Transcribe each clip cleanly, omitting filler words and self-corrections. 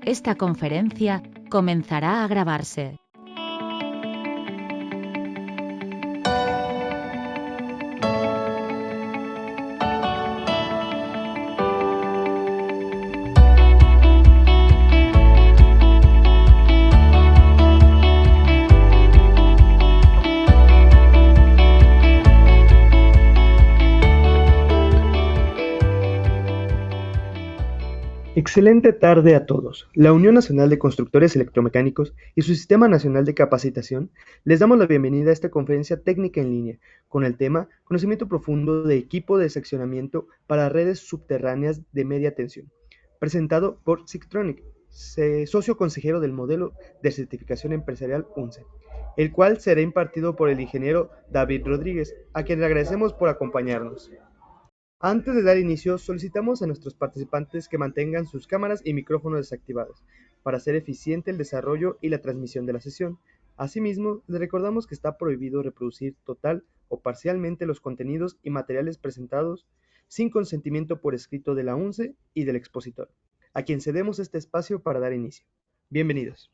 Esta conferencia comenzará a grabarse. Excelente tarde a todos. La Unión Nacional de Constructores Electromecánicos y su Sistema Nacional de Capacitación les damos la bienvenida a esta conferencia técnica en línea con el tema Conocimiento profundo de equipo de seccionamiento para redes subterráneas de media tensión, presentado por Sictronic, socio consejero del modelo de certificación empresarial UNCE, el cual será impartido por el ingeniero David Rodríguez, a quien le agradecemos por acompañarnos. Antes de dar inicio, solicitamos a nuestros participantes que mantengan sus cámaras y micrófonos desactivados para hacer eficiente el desarrollo y la transmisión de la sesión. Asimismo, les recordamos que está prohibido reproducir total o parcialmente los contenidos y materiales presentados sin consentimiento por escrito de la UNCE y del expositor, a quien cedemos este espacio para dar inicio. Bienvenidos.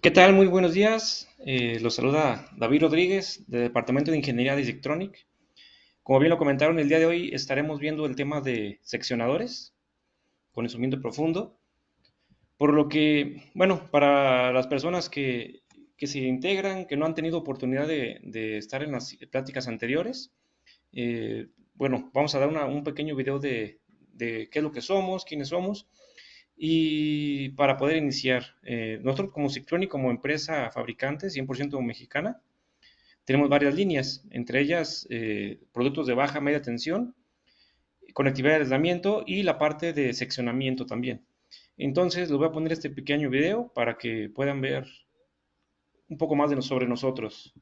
¿Qué tal? Muy buenos días. Los saluda David Rodríguez, del Departamento de Ingeniería de Sictronic. Como bien lo comentaron, el día de hoy estaremos viendo el tema de seccionadores, conocimiento profundo, por lo que, bueno, para las personas que se integran, que no han tenido oportunidad de estar en las pláticas anteriores, bueno, vamos a dar un pequeño video de qué es lo que somos, quiénes somos, y para poder iniciar, nosotros como Sictronic, como empresa fabricante 100% mexicana, tenemos varias líneas, entre ellas productos de baja, media tensión, conectividad de aislamiento y la parte de seccionamiento también. Entonces les voy a poner este pequeño video para que puedan ver un poco más sobre nosotros.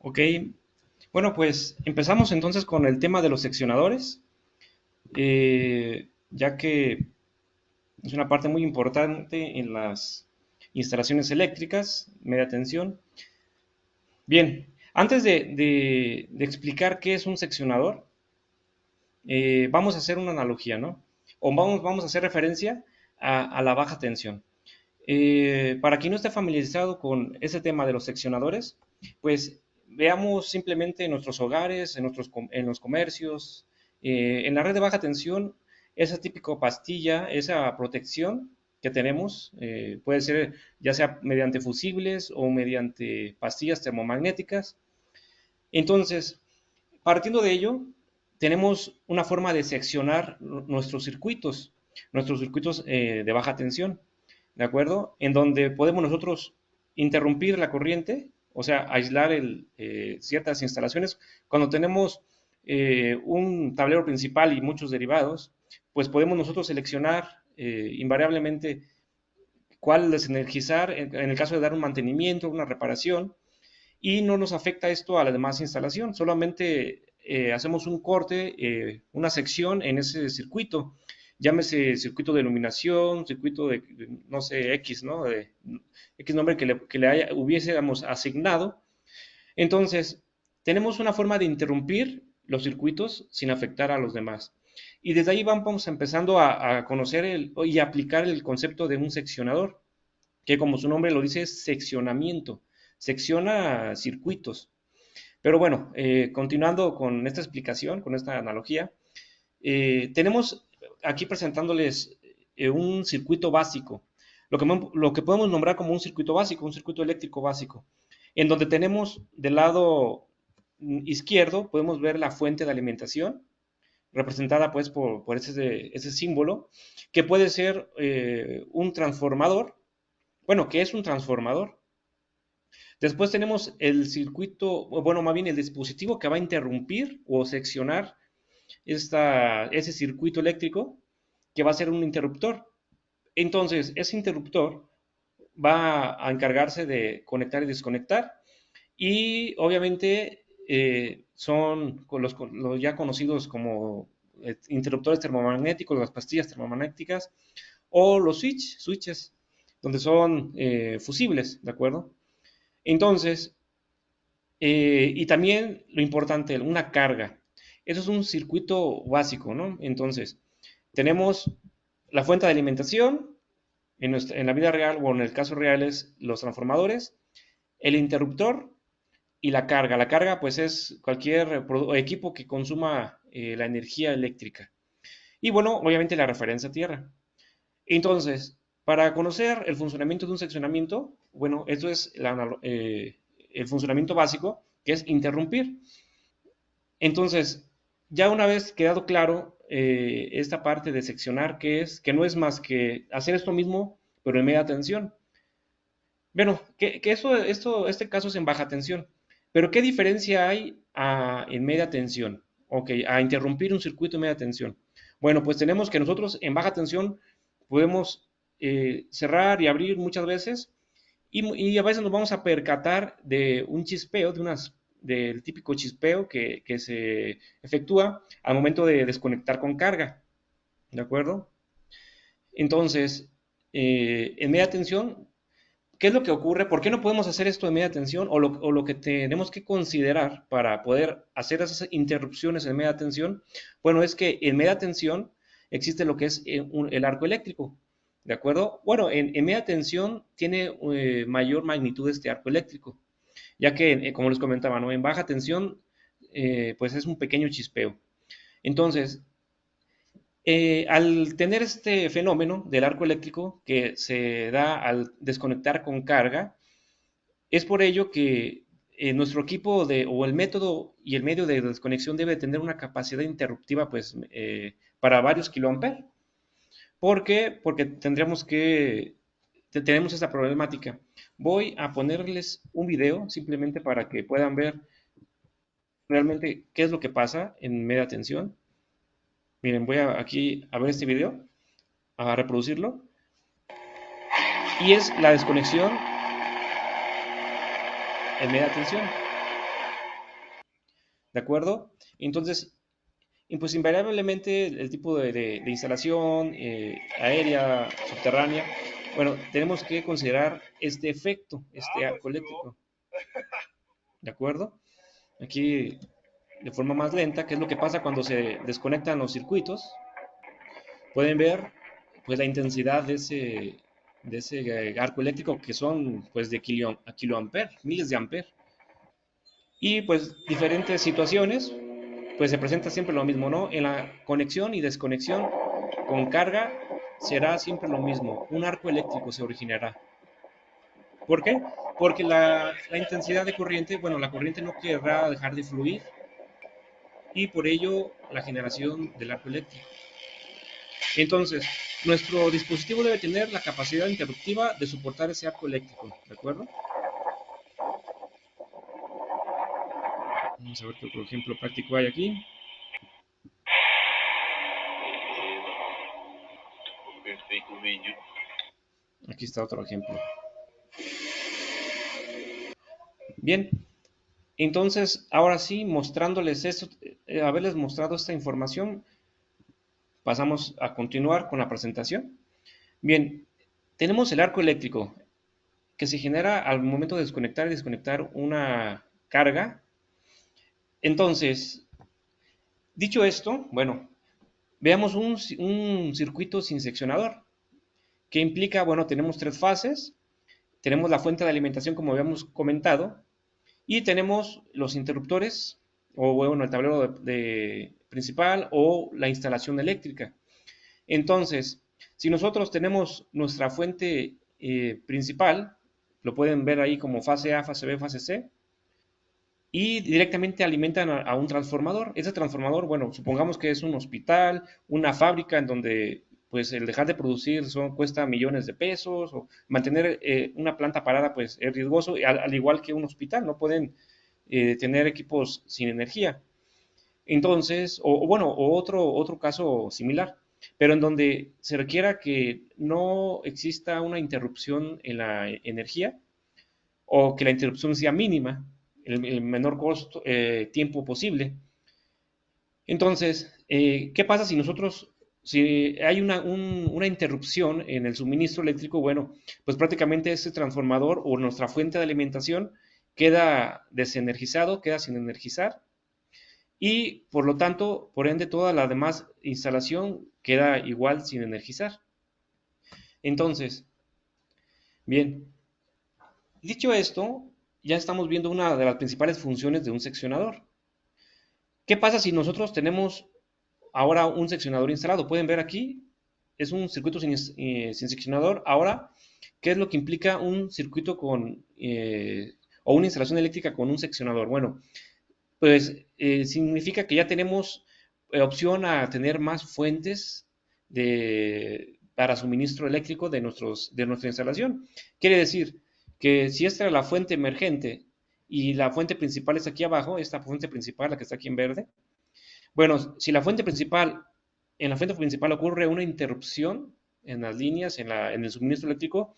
Ok, bueno, pues empezamos entonces con el tema de los seccionadores, ya que es una parte muy importante en las instalaciones eléctricas, media tensión. Bien, Antes de explicar qué es un seccionador, vamos a hacer una analogía, ¿no? O vamos a hacer referencia a la baja tensión. Para quien no esté familiarizado con ese tema de los seccionadores, pues veamos simplemente en nuestros hogares, en los comercios, en la red de baja tensión, esa típica pastilla, esa protección que tenemos, puede ser ya sea mediante fusibles o mediante pastillas termomagnéticas. Entonces, partiendo de ello, tenemos una forma de seccionar nuestros circuitos de baja tensión, ¿de acuerdo? En donde podemos nosotros interrumpir la corriente, o sea, aislar ciertas instalaciones. Cuando tenemos un tablero principal y muchos derivados, pues podemos nosotros seleccionar invariablemente cuál desenergizar en el caso de dar un mantenimiento, una reparación, y no nos afecta esto a la demás instalación, solamente hacemos un corte, una sección en ese circuito, llámese circuito de iluminación, circuito no sé, X, ¿no? X nombre hubiésemos asignado. Entonces, tenemos una forma de interrumpir los circuitos sin afectar a los demás. Y desde ahí vamos empezando a conocer y aplicar el concepto de un seccionador, que como su nombre lo dice, es seccionamiento, secciona circuitos. Pero bueno, continuando con esta explicación, con esta analogía, tenemos aquí presentándoles un circuito básico, lo que podemos nombrar como un circuito básico, un circuito eléctrico básico, en donde tenemos del lado izquierdo, podemos ver la fuente de alimentación, representada pues por ese símbolo, que puede ser un transformador, bueno, que es un transformador. Después tenemos el circuito, bueno, más bien el dispositivo que va a interrumpir o seccionar ese circuito eléctrico, que va a ser un interruptor. Entonces, ese interruptor va a encargarse de conectar y desconectar, y obviamente son los ya conocidos como interruptores termomagnéticos, las pastillas termomagnéticas, o los switches, donde son fusibles, ¿de acuerdo? Entonces, y también lo importante, una carga. Eso es un circuito básico, ¿no? Entonces, tenemos la fuente de alimentación, en la vida real o en el caso real es los transformadores, el interruptor y la carga. La carga, pues, es cualquier equipo que consuma la energía eléctrica. Y bueno, obviamente la referencia a tierra. Entonces, para conocer el funcionamiento de un seccionamiento, bueno, esto es el funcionamiento básico, que es interrumpir. Entonces, ya una vez quedado claro esta parte de seccionar, que no es más que hacer esto mismo, pero en media tensión. Bueno, este caso es en baja tensión, pero ¿qué diferencia hay en media tensión? Ok, a interrumpir un circuito en media tensión. Bueno, pues tenemos que nosotros en baja tensión podemos cerrar y abrir muchas veces, y a veces nos vamos a percatar de un chispeo, del típico chispeo que se efectúa al momento de desconectar con carga, ¿de acuerdo? Entonces, en media tensión, ¿qué es lo que ocurre? ¿Por qué no podemos hacer esto en media tensión? O lo que tenemos que considerar para poder hacer esas interrupciones en media tensión, bueno, es que en media tensión existe lo que es el arco eléctrico, ¿de acuerdo? Bueno, en media tensión tiene mayor magnitud este arco eléctrico, ya que, como les comentaba, ¿no? En baja tensión, pues es un pequeño chispeo. Entonces, al tener este fenómeno del arco eléctrico que se da al desconectar con carga, es por ello que nuestro equipo o el método y el medio de desconexión debe tener una capacidad interruptiva pues, para varios kiloamperes. ¿Por qué? Porque tenemos esta problemática. Voy a ponerles un video simplemente para que puedan ver realmente qué es lo que pasa en media tensión. Miren, voy aquí a ver este video, a reproducirlo. Y es la desconexión en media tensión. ¿De acuerdo? Entonces, y pues invariablemente el tipo de instalación aérea, subterránea, bueno, tenemos que considerar este efecto, este arco eléctrico. ¿De acuerdo? aquí de forma más lenta, qué es lo que pasa cuando se desconectan los circuitos. Pueden ver pues la intensidad de ese arco eléctrico que son pues de kiloamperes, miles de amperes. Y pues diferentes situaciones, pues se presenta siempre lo mismo, ¿no? En la conexión y desconexión con carga será siempre lo mismo, un arco eléctrico se originará. ¿Por qué? Porque la intensidad de corriente, bueno, la corriente no querrá dejar de fluir y por ello la generación del arco eléctrico. Entonces, nuestro dispositivo debe tener la capacidad interruptiva de soportar ese arco eléctrico, ¿de acuerdo? Vamos a ver qué otro ejemplo práctico hay aquí. Aquí está otro ejemplo. Bien, entonces ahora sí, mostrándoles esto, haberles mostrado esta información, pasamos a continuar con la presentación. Bien, tenemos el arco eléctrico que se genera al momento de desconectar y desconectar una carga. Entonces, dicho esto, bueno, veamos un circuito sin seccionador, que implica, bueno, tenemos tres fases, tenemos la fuente de alimentación como habíamos comentado, y tenemos los interruptores, o bueno, el tablero principal o la instalación eléctrica. Entonces, si nosotros tenemos nuestra fuente principal, lo pueden ver ahí como fase A, fase B, fase C, y directamente alimentan a un transformador. Ese transformador, bueno, supongamos que es un hospital, una fábrica en donde pues el dejar de producir cuesta millones de pesos, o mantener una planta parada pues es riesgoso, al igual que un hospital, no pueden tener equipos sin energía. Entonces, o bueno, o otro caso similar, pero en donde se requiera que no exista una interrupción en la energía o que la interrupción sea mínima, el menor costo, tiempo posible. Entonces, ¿qué pasa si si hay una interrupción en el suministro eléctrico? Bueno, pues prácticamente ese transformador o nuestra fuente de alimentación queda desenergizado, queda sin energizar y por lo tanto, por ende, toda la demás instalación queda igual sin energizar. Entonces, bien, dicho esto, ya estamos viendo una de las principales funciones de un seccionador. ¿Qué pasa si nosotros tenemos ahora un seccionador instalado? Pueden ver aquí, es un circuito sin seccionador. Ahora, ¿qué es lo que implica un circuito o una instalación eléctrica con un seccionador? Bueno, pues significa que ya tenemos opción a tener más fuentes para suministro eléctrico de nuestra instalación. Quiere decir que si esta es la fuente emergente y la fuente principal está aquí abajo, esta fuente principal, la que está aquí en verde, bueno, si en la fuente principal ocurre una interrupción en las líneas, en el suministro eléctrico,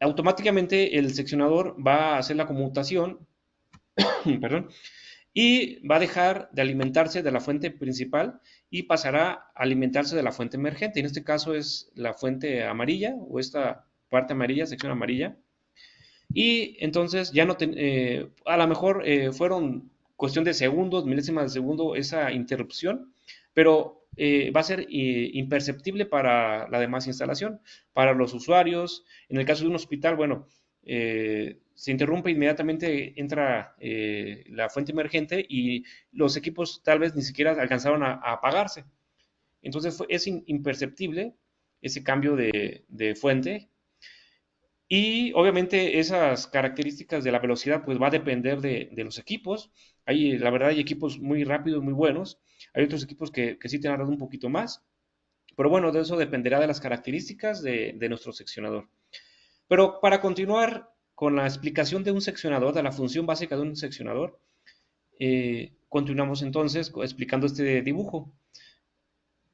automáticamente el seccionador va a hacer la conmutación, perdón, y va a dejar de alimentarse de la fuente principal y pasará a alimentarse de la fuente emergente. En este caso es la fuente amarilla o esta parte amarilla, sección amarilla. Y entonces ya no, a lo mejor fueron cuestión de segundos, milésimas de segundo esa interrupción, pero va a ser imperceptible para la demás instalación, para los usuarios. En el caso de un hospital, bueno, se interrumpe inmediatamente, entra la fuente emergente y los equipos tal vez ni siquiera alcanzaron a apagarse. Entonces es imperceptible ese cambio de fuente y obviamente esas características de la velocidad pues va a depender de los equipos. La verdad hay equipos muy rápidos, muy buenos. Hay otros equipos que sí tardan un poquito más. Pero bueno, de eso dependerá de las características de nuestro seccionador. Pero para continuar con la explicación de un seccionador, de la función básica de un seccionador, continuamos entonces explicando este dibujo.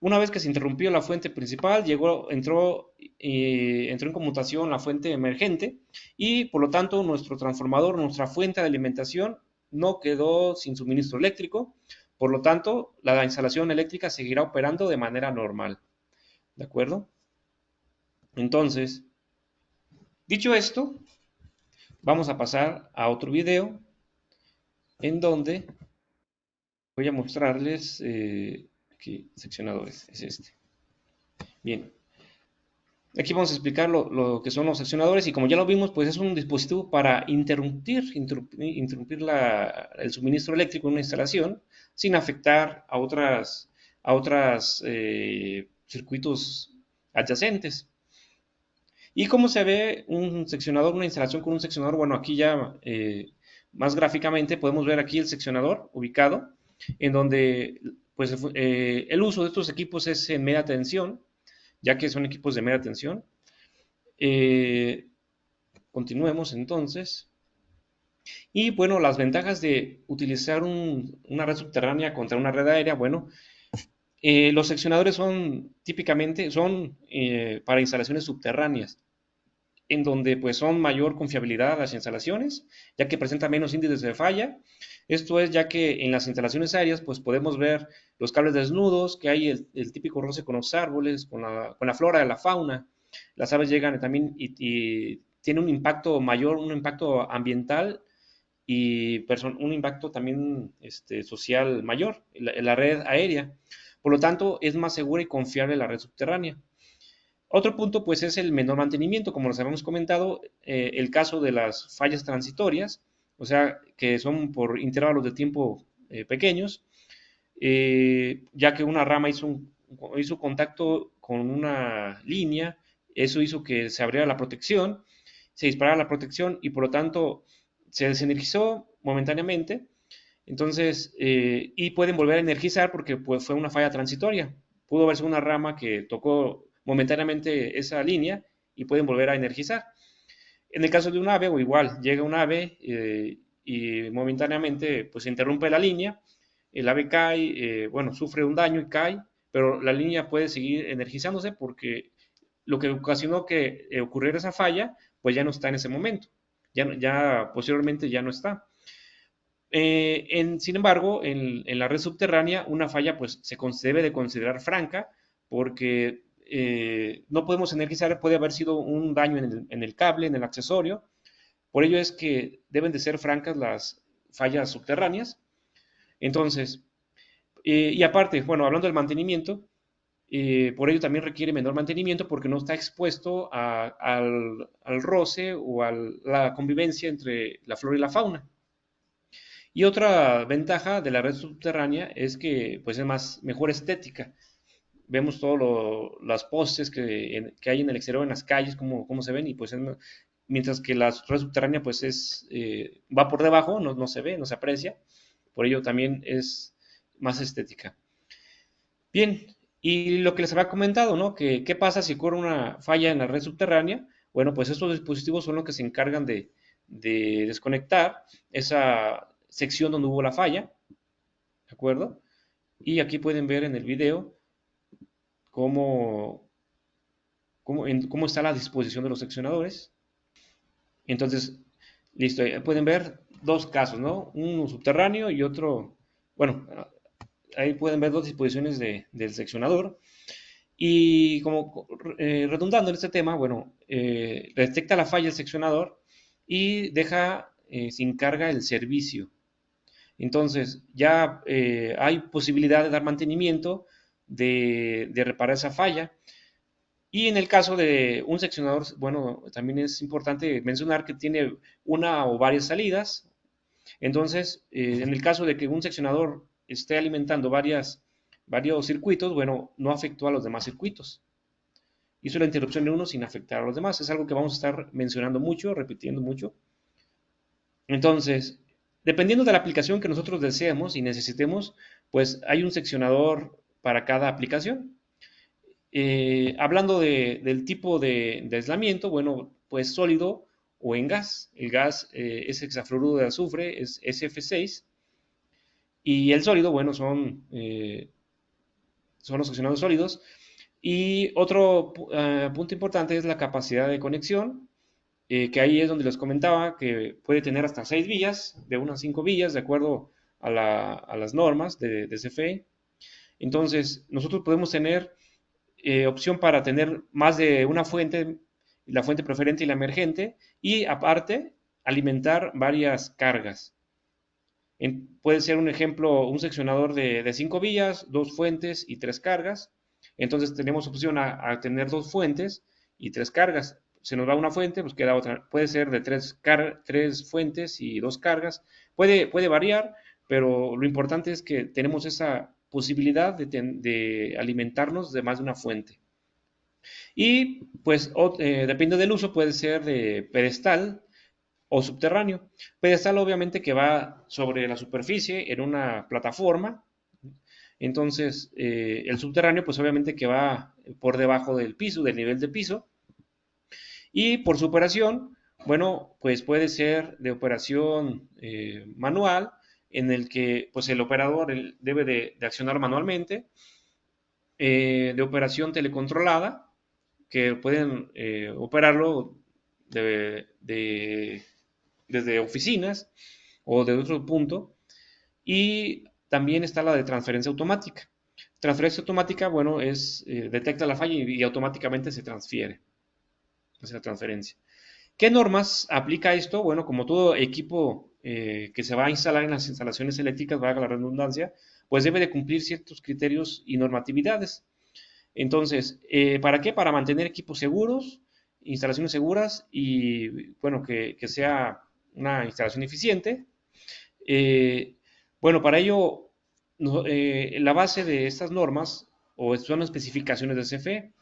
Una vez que se interrumpió la fuente principal, entró en conmutación la fuente emergente y por lo tanto nuestro transformador, nuestra fuente de alimentación no quedó sin suministro eléctrico. Por lo tanto, la instalación eléctrica seguirá operando de manera normal. ¿De acuerdo? Entonces, dicho esto, vamos a pasar a otro video en donde voy a mostrarles aquí, seccionadores, es este. Bien, aquí vamos a explicar lo que son los seccionadores y como ya lo vimos, pues es un dispositivo para interrumpir el suministro eléctrico en una instalación sin afectar a otras circuitos adyacentes. ¿Y cómo se ve un seccionador, una instalación con un seccionador? Bueno, aquí ya más gráficamente podemos ver aquí el seccionador ubicado, en donde pues, el uso de estos equipos es en media tensión, ya que son equipos de media tensión. Continuemos entonces. Y bueno, las ventajas de utilizar una red subterránea contra una red aérea, bueno, los seccionadores son típicamente para instalaciones subterráneas, en donde pues son mayor confiabilidad las instalaciones, ya que presenta menos índices de falla. Esto es ya que en las instalaciones aéreas pues podemos ver los cables desnudos, que hay el típico roce con los árboles, con la flora, la fauna. Las aves llegan también y tiene un impacto mayor, un impacto ambiental y un impacto también social mayor en la red aérea. Por lo tanto, es más segura y confiable la red subterránea. Otro punto, pues, es el menor mantenimiento, como les habíamos comentado, el caso de las fallas transitorias, o sea, que son por intervalos de tiempo pequeños, ya que una rama hizo contacto con una línea, eso hizo que se abriera la protección, se disparara la protección y por lo tanto se desenergizó momentáneamente, entonces, y pueden volver a energizar porque pues, fue una falla transitoria. Pudo verse una rama que tocó momentáneamente esa línea y pueden volver a energizar. En el caso de un ave, o igual, llega un ave y momentáneamente pues, se interrumpe la línea, el ave cae, bueno, sufre un daño y cae, pero la línea puede seguir energizándose porque lo que ocasionó que ocurriera esa falla, pues ya no está en ese momento, ya posteriormente ya no está. Sin embargo, en la red subterránea, una falla pues debe de considerar franca porque no podemos energizar, puede haber sido un daño en el cable, en el accesorio. Por ello es que deben de ser francas las fallas subterráneas. Entonces, y aparte, bueno, hablando del mantenimiento, por ello también requiere menor mantenimiento porque no está expuesto al roce o a la convivencia entre la flora y la fauna. Y otra ventaja de la red subterránea es que pues es mejor estética. Vemos todas las postes que hay en el exterior, en las calles, cómo se ven, y pues mientras que la red subterránea pues va por debajo, no se ve, no se aprecia, por ello también es más estética. Bien, y lo que les había comentado, ¿no? ¿Qué pasa si ocurre una falla en la red subterránea? Bueno, pues estos dispositivos son los que se encargan de desconectar esa sección donde hubo la falla, ¿de acuerdo? Y aquí pueden ver en el video cómo, cómo está la disposición de los seccionadores. Entonces, listo, pueden ver dos casos, ¿no? Uno subterráneo y otro, bueno, ahí pueden ver dos disposiciones del seccionador. Y como redundando en este tema, bueno, detecta la falla el seccionador y deja sin carga el servicio. Entonces, ya hay posibilidad de dar mantenimiento, de reparar esa falla. Y en el caso de un seccionador, bueno, también es importante mencionar que tiene una o varias salidas. Entonces, en el caso de que un seccionador esté alimentando varios circuitos, bueno, no afectó a los demás circuitos. Hizo la interrupción de uno sin afectar a los demás. Es algo que vamos a estar mencionando mucho, repitiendo mucho. Entonces, dependiendo de la aplicación que nosotros deseemos y necesitemos, pues hay un seccionador para cada aplicación. Hablando del tipo de aislamiento, bueno, pues sólido o en gas. El gas es hexafluoruro de azufre, es SF6. Y el sólido, bueno, son los seccionados sólidos. Y otro punto importante es la capacidad de conexión, que ahí es donde les comentaba que puede tener hasta 6 vías, de unas 5 vías, de acuerdo a las normas de CFE. Entonces, nosotros podemos tener opción para tener más de una fuente, la fuente preferente y la emergente, y aparte alimentar varias cargas. Puede ser un ejemplo, un seccionador de 5 vías, 2 fuentes y 3 cargas. Entonces tenemos opción a tener 2 fuentes y 3 cargas. Se nos va una fuente, pues queda otra. Puede ser de 3 fuentes y 2 cargas. Puede variar, pero lo importante es que tenemos esa posibilidad de alimentarnos de más de una fuente. Y pues depende del uso, puede ser de pedestal o subterráneo. Pedestal obviamente que va sobre la superficie en una plataforma. Entonces el subterráneo pues obviamente que va por debajo del piso, del nivel de piso. Y por su operación, bueno, pues puede ser de operación manual, en el que pues el operador debe de accionar manualmente, de operación telecontrolada, que pueden operarlo desde oficinas o de otro punto. Y también está la de transferencia automática. Transferencia automática, bueno, detecta la falla y automáticamente se transfiere. Hace la transferencia. ¿Qué normas aplica esto? Bueno, como todo equipo que se va a instalar en las instalaciones eléctricas, valga la redundancia, pues debe de cumplir ciertos criterios y normatividades. Entonces, ¿para qué? Para mantener equipos seguros, instalaciones seguras y, bueno, que sea una instalación eficiente. Eh, bueno, para ello, la base de estas normas o son especificaciones de CFE,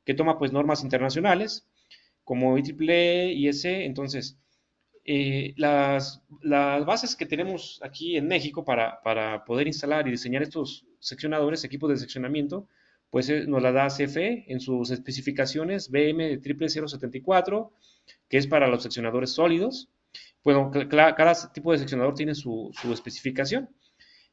que toma pues normas internacionales como IEEE, IEC. Entonces, las bases que tenemos aquí en México para poder instalar y diseñar estos seccionadores, equipos de seccionamiento, pues nos la da CFE en sus especificaciones BM 00074, que es para los seccionadores sólidos. Bueno, cada tipo de seccionador tiene su especificación.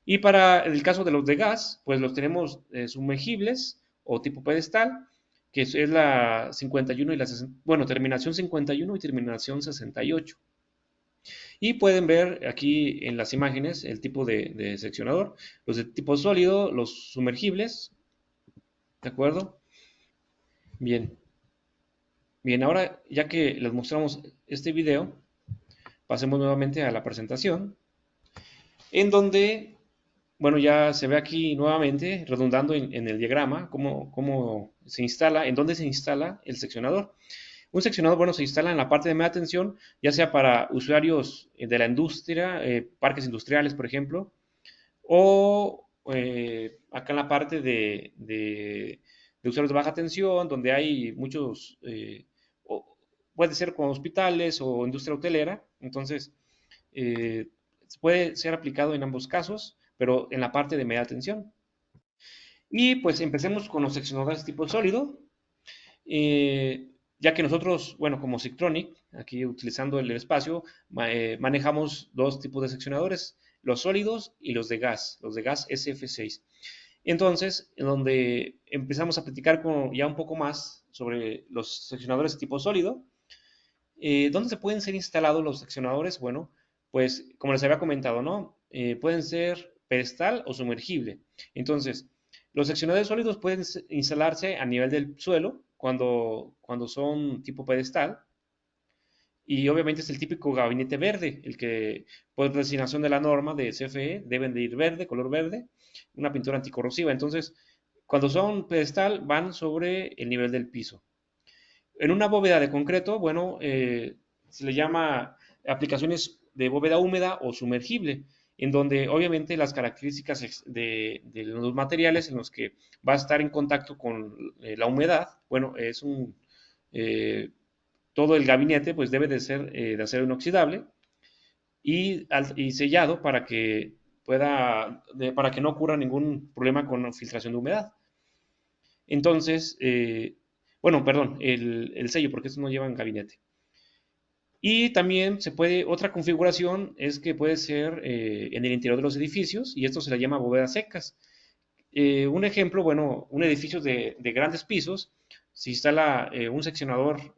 Y para el caso de los de gas, pues los tenemos sumergibles o tipo pedestal, que es la 51 y la 60, bueno, terminación 51 y terminación 68. Y pueden ver aquí en las imágenes el tipo de seccionador, los de tipo sólido, los sumergibles, ¿de acuerdo? Bien, bien, ahora ya que les mostramos este video, pasemos nuevamente a la presentación, en donde, bueno, ya se ve aquí nuevamente, redundando en el diagrama, cómo se instala, en dónde se instala el seccionador. Un seccionador, bueno, se instala en la parte de media tensión, ya sea para usuarios de la industria, parques industriales, por ejemplo, o acá en la parte de usuarios de baja tensión, donde hay muchos, puede ser con hospitales o industria hotelera. Entonces, eh, puede ser aplicado en ambos casos, pero en la parte de media tensión. Y pues empecemos con los seccionadores tipo sólido. Ya que nosotros, bueno, como Siktronic, aquí utilizando el espacio, manejamos dos tipos de seccionadores, los sólidos y los de gas SF6. Entonces, en donde empezamos a platicar ya un poco más sobre los seccionadores de tipo sólido. ¿Dónde se pueden ser instalados los seccionadores? Bueno, pues como les había comentado, ¿no? Pueden ser pedestal o sumergible. Entonces, los seccionadores sólidos pueden instalarse a nivel del suelo cuando son tipo pedestal. Y obviamente es el típico gabinete verde, el que por designación de la norma de CFE deben de ir verde, color verde, una pintura anticorrosiva. Entonces, cuando son pedestal van sobre el nivel del piso. En una bóveda de concreto, bueno, se le llama aplicaciones de bóveda húmeda o sumergible, en donde obviamente las características de los materiales en los que va a estar en contacto con la humedad, bueno, eh, todo el gabinete pues debe de ser de acero inoxidable y sellado para que no ocurra ningún problema con filtración de humedad. Entonces, bueno, perdón, el sello, porque estos no llevan gabinete. Y también otra configuración es que puede ser en el interior de los edificios, y esto se le llama bóvedas secas. Un ejemplo, bueno, un edificio de grandes pisos, se instala un seccionador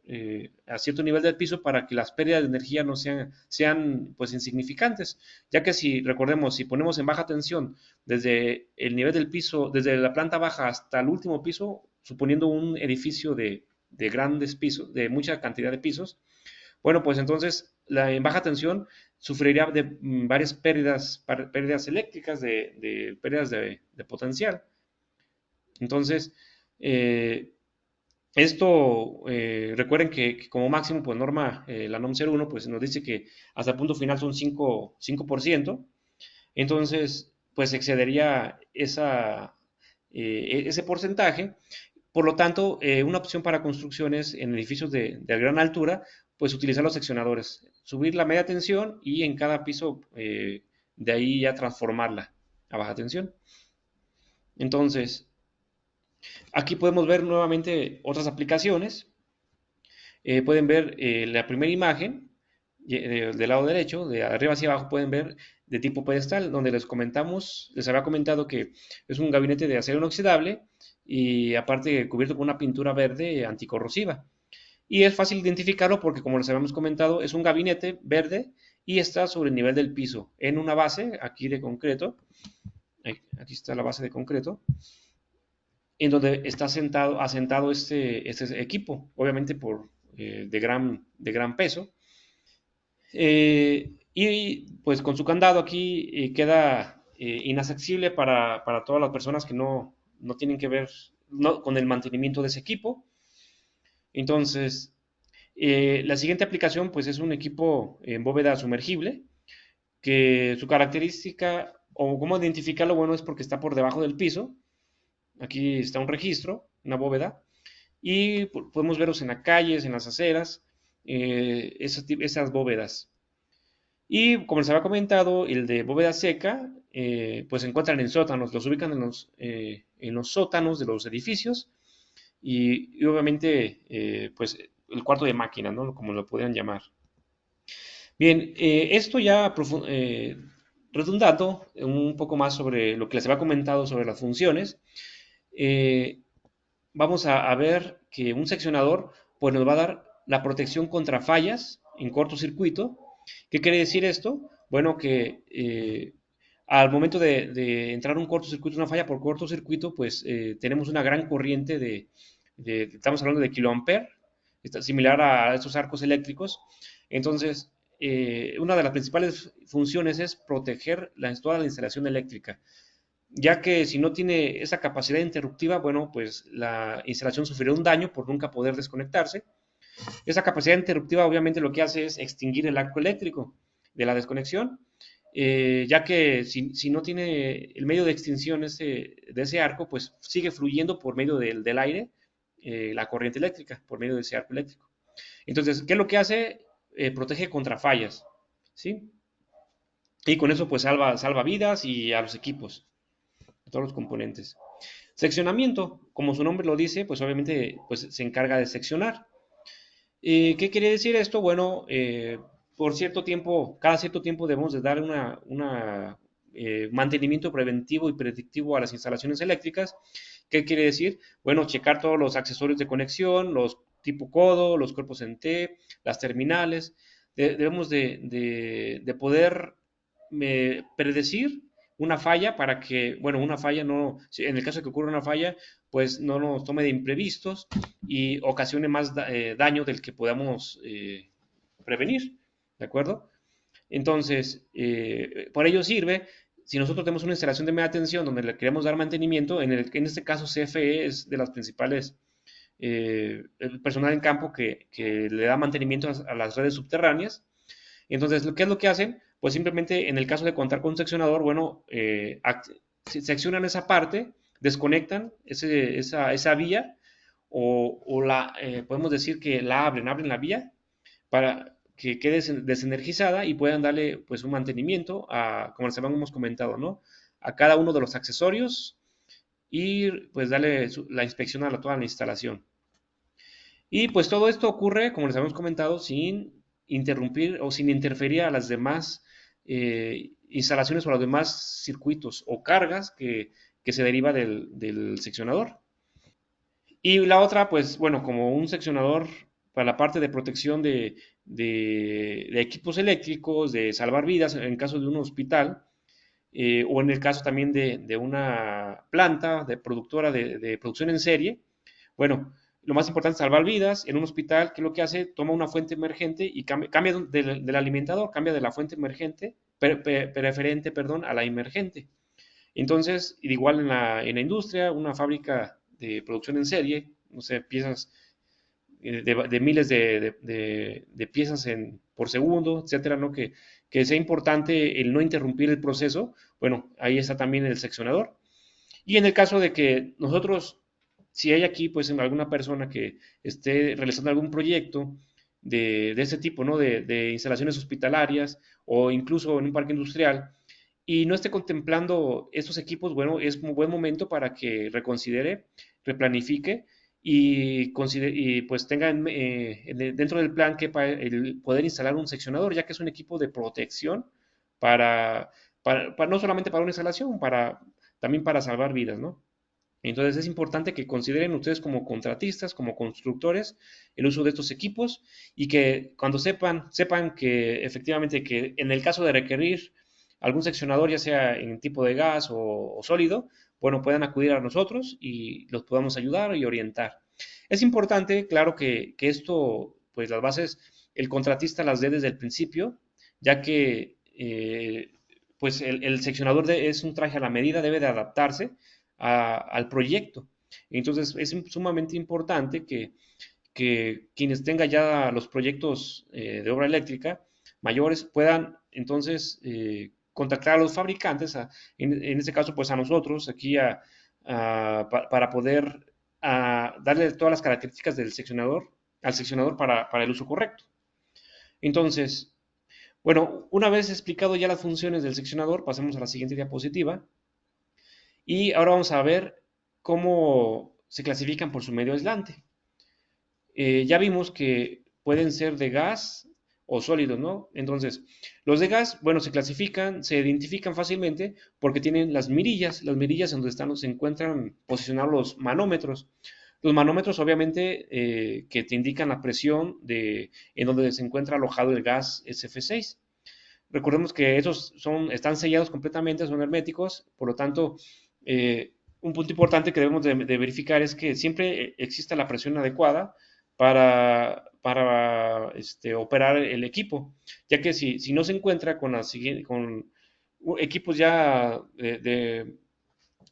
a cierto nivel del piso para que las pérdidas de energía no sean pues insignificantes, ya que si recordemos, si ponemos en baja tensión desde el nivel del piso, desde la planta baja hasta el último piso, suponiendo un edificio de grandes pisos, de mucha cantidad de pisos, bueno, pues entonces en baja tensión sufriría de varias pérdidas eléctricas, de pérdidas de potencial. Entonces, recuerden que como máximo, pues norma, la NOM 01, pues nos dice que hasta el punto final son 5%. Entonces, pues excedería ese porcentaje. Por lo tanto, una opción para construcciones en edificios de gran altura, pues utilizar los seccionadores, subir la media tensión y en cada piso de ahí ya transformarla a baja tensión. Entonces, aquí podemos ver nuevamente otras aplicaciones. Pueden ver la primera imagen del lado derecho, de arriba hacia abajo pueden ver de tipo pedestal, donde les había comentado que es un gabinete de acero inoxidable y aparte cubierto con una pintura verde anticorrosiva. Y es fácil identificarlo porque, como les habíamos comentado, es un gabinete verde y está sobre el nivel del piso, en una base aquí de concreto. Aquí está la base de concreto, en donde está asentado este equipo, obviamente de gran peso. Y pues con su candado aquí queda inaccesible para todas las personas que no tienen que ver con el mantenimiento de ese equipo. Entonces, la siguiente aplicación pues es un equipo en bóveda sumergible, que su característica o cómo identificarlo, bueno, es porque está por debajo del piso. Aquí está un registro, una bóveda, y podemos verlos en las calles, en las aceras, esas bóvedas. Y como les había comentado, el de bóveda seca, pues se encuentran en sótanos, los ubican en los sótanos de los edificios y obviamente, pues el cuarto de máquina, ¿no? Como lo podrían llamar. Bien, esto ya redundando un poco más sobre lo que les había comentado sobre las funciones, eh, vamos a ver que un seccionador pues nos va a dar la protección contra fallas en cortocircuito. ¿Qué quiere decir esto? Bueno, que al momento de entrar un cortocircuito, una falla por cortocircuito, pues tenemos una gran corriente estamos hablando de kiloampere, similar a esos arcos eléctricos. Entonces, una de las principales funciones es proteger toda la instalación eléctrica, ya que si no tiene esa capacidad interruptiva, bueno, pues la instalación sufrirá un daño por nunca poder desconectarse. Esa capacidad interruptiva obviamente lo que hace es extinguir el arco eléctrico de la desconexión, ya que si no tiene el medio de extinción de ese arco, pues sigue fluyendo por medio del aire la corriente eléctrica, por medio de ese arco eléctrico. Entonces, ¿qué es lo que hace? Protege contra fallas, ¿sí? Y con eso pues salva vidas y a los equipos, a todos los componentes. Seccionamiento, como su nombre lo dice, pues obviamente pues, se encarga de seccionar. ¿Qué quiere decir esto? Bueno, por cierto tiempo, cada cierto tiempo debemos de dar mantenimiento preventivo y predictivo a las instalaciones eléctricas. ¿Qué quiere decir? Bueno, checar todos los accesorios de conexión, los tipo codo, los cuerpos en T, las terminales. Debemos de poder predecir una falla para que, bueno, una falla no, en el caso de que ocurra una falla, pues no nos tome de imprevistos y ocasione más daño del que podamos prevenir, ¿de acuerdo? Entonces, por ello sirve, si nosotros tenemos una instalación de media tensión donde le queremos dar mantenimiento, en este caso CFE es de las principales, el personal en campo que le da mantenimiento a las redes subterráneas. Entonces, ¿qué es lo que hacen? Pues simplemente en el caso de contar con un seccionador, bueno, seccionan esa parte, desconectan esa vía podemos decir que abren la vía para que quede desenergizada y puedan darle pues un mantenimiento como les habíamos comentado, ¿no? A cada uno de los accesorios y pues darle la inspección a toda la instalación. Y pues todo esto ocurre, como les habíamos comentado, sin interrumpir o sin interferir a las demás instalaciones o a los demás circuitos o cargas que se deriva del seccionador. Y la otra, pues bueno, como un seccionador para la parte de protección de equipos eléctricos, de salvar vidas en caso de un hospital, o en el caso también de una planta de productora de producción en serie, bueno, lo más importante es salvar vidas. En un hospital, ¿qué es lo que hace? Toma una fuente emergente y cambia del alimentador, cambia de la fuente emergente, preferente, perdón, a la emergente. Entonces, igual en la industria, una fábrica de producción en serie, no sé, piezas de miles de piezas por segundo, etcétera, ¿no? Que sea importante el no interrumpir el proceso. Bueno, ahí está también el seccionador. Y en el caso de que nosotros, si hay aquí, pues, en alguna persona que esté realizando algún proyecto de este tipo, ¿no? De instalaciones hospitalarias o incluso en un parque industrial, y no esté contemplando estos equipos, bueno, es un buen momento para que reconsidere, replanifique y pues tenga dentro del plan que el poder instalar un seccionador, ya que es un equipo de protección para, no solamente para una instalación, también para salvar vidas, ¿no? Entonces es importante que consideren ustedes como contratistas, como constructores, el uso de estos equipos y que cuando sepan que efectivamente que en el caso de requerir algún seccionador, ya sea en tipo de gas o sólido, bueno, puedan acudir a nosotros y los podamos ayudar y orientar. Es importante, claro, que esto, pues las bases, el contratista las dé desde el principio, ya que pues el seccionador es un traje a la medida, debe de adaptarse al proyecto. Entonces es sumamente importante que quienes tengan ya los proyectos de obra eléctrica mayores puedan entonces contactar a los fabricantes, en este caso pues a nosotros aquí para poder darle todas las características del seccionador al seccionador para el uso correcto. Entonces, bueno, una vez explicado ya las funciones del seccionador, pasemos a la siguiente diapositiva. Y ahora vamos a ver cómo se clasifican por su medio aislante. Ya vimos que pueden ser de gas o sólidos, ¿no? Entonces, los de gas, bueno, se clasifican, se identifican fácilmente porque tienen las mirillas en donde se encuentran posicionados los manómetros. Los manómetros, obviamente, que te indican la presión en donde se encuentra alojado el gas SF6. Recordemos que están sellados completamente, son herméticos, por lo tanto, un punto importante que debemos de verificar es que siempre exista la presión adecuada para operar el equipo, ya que si no se encuentra con equipos ya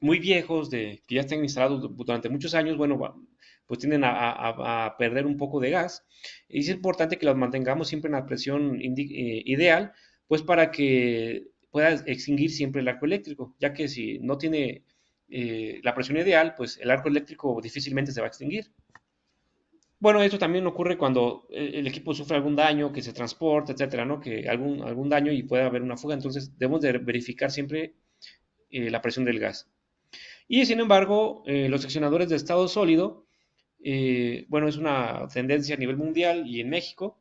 muy viejos, que ya están instalados durante muchos años, bueno, pues tienden a perder un poco de gas. Y es importante que los mantengamos siempre en la presión ideal, pues para que pueda extinguir siempre el arco eléctrico, ya que si no tiene la presión ideal, pues el arco eléctrico difícilmente se va a extinguir. Bueno, esto también ocurre cuando el equipo sufre algún daño, que se transporta, etcétera, ¿no? Que algún daño y puede haber una fuga. Entonces, debemos de verificar siempre la presión del gas. Y sin embargo, los seccionadores de estado sólido, bueno, es una tendencia a nivel mundial y en México,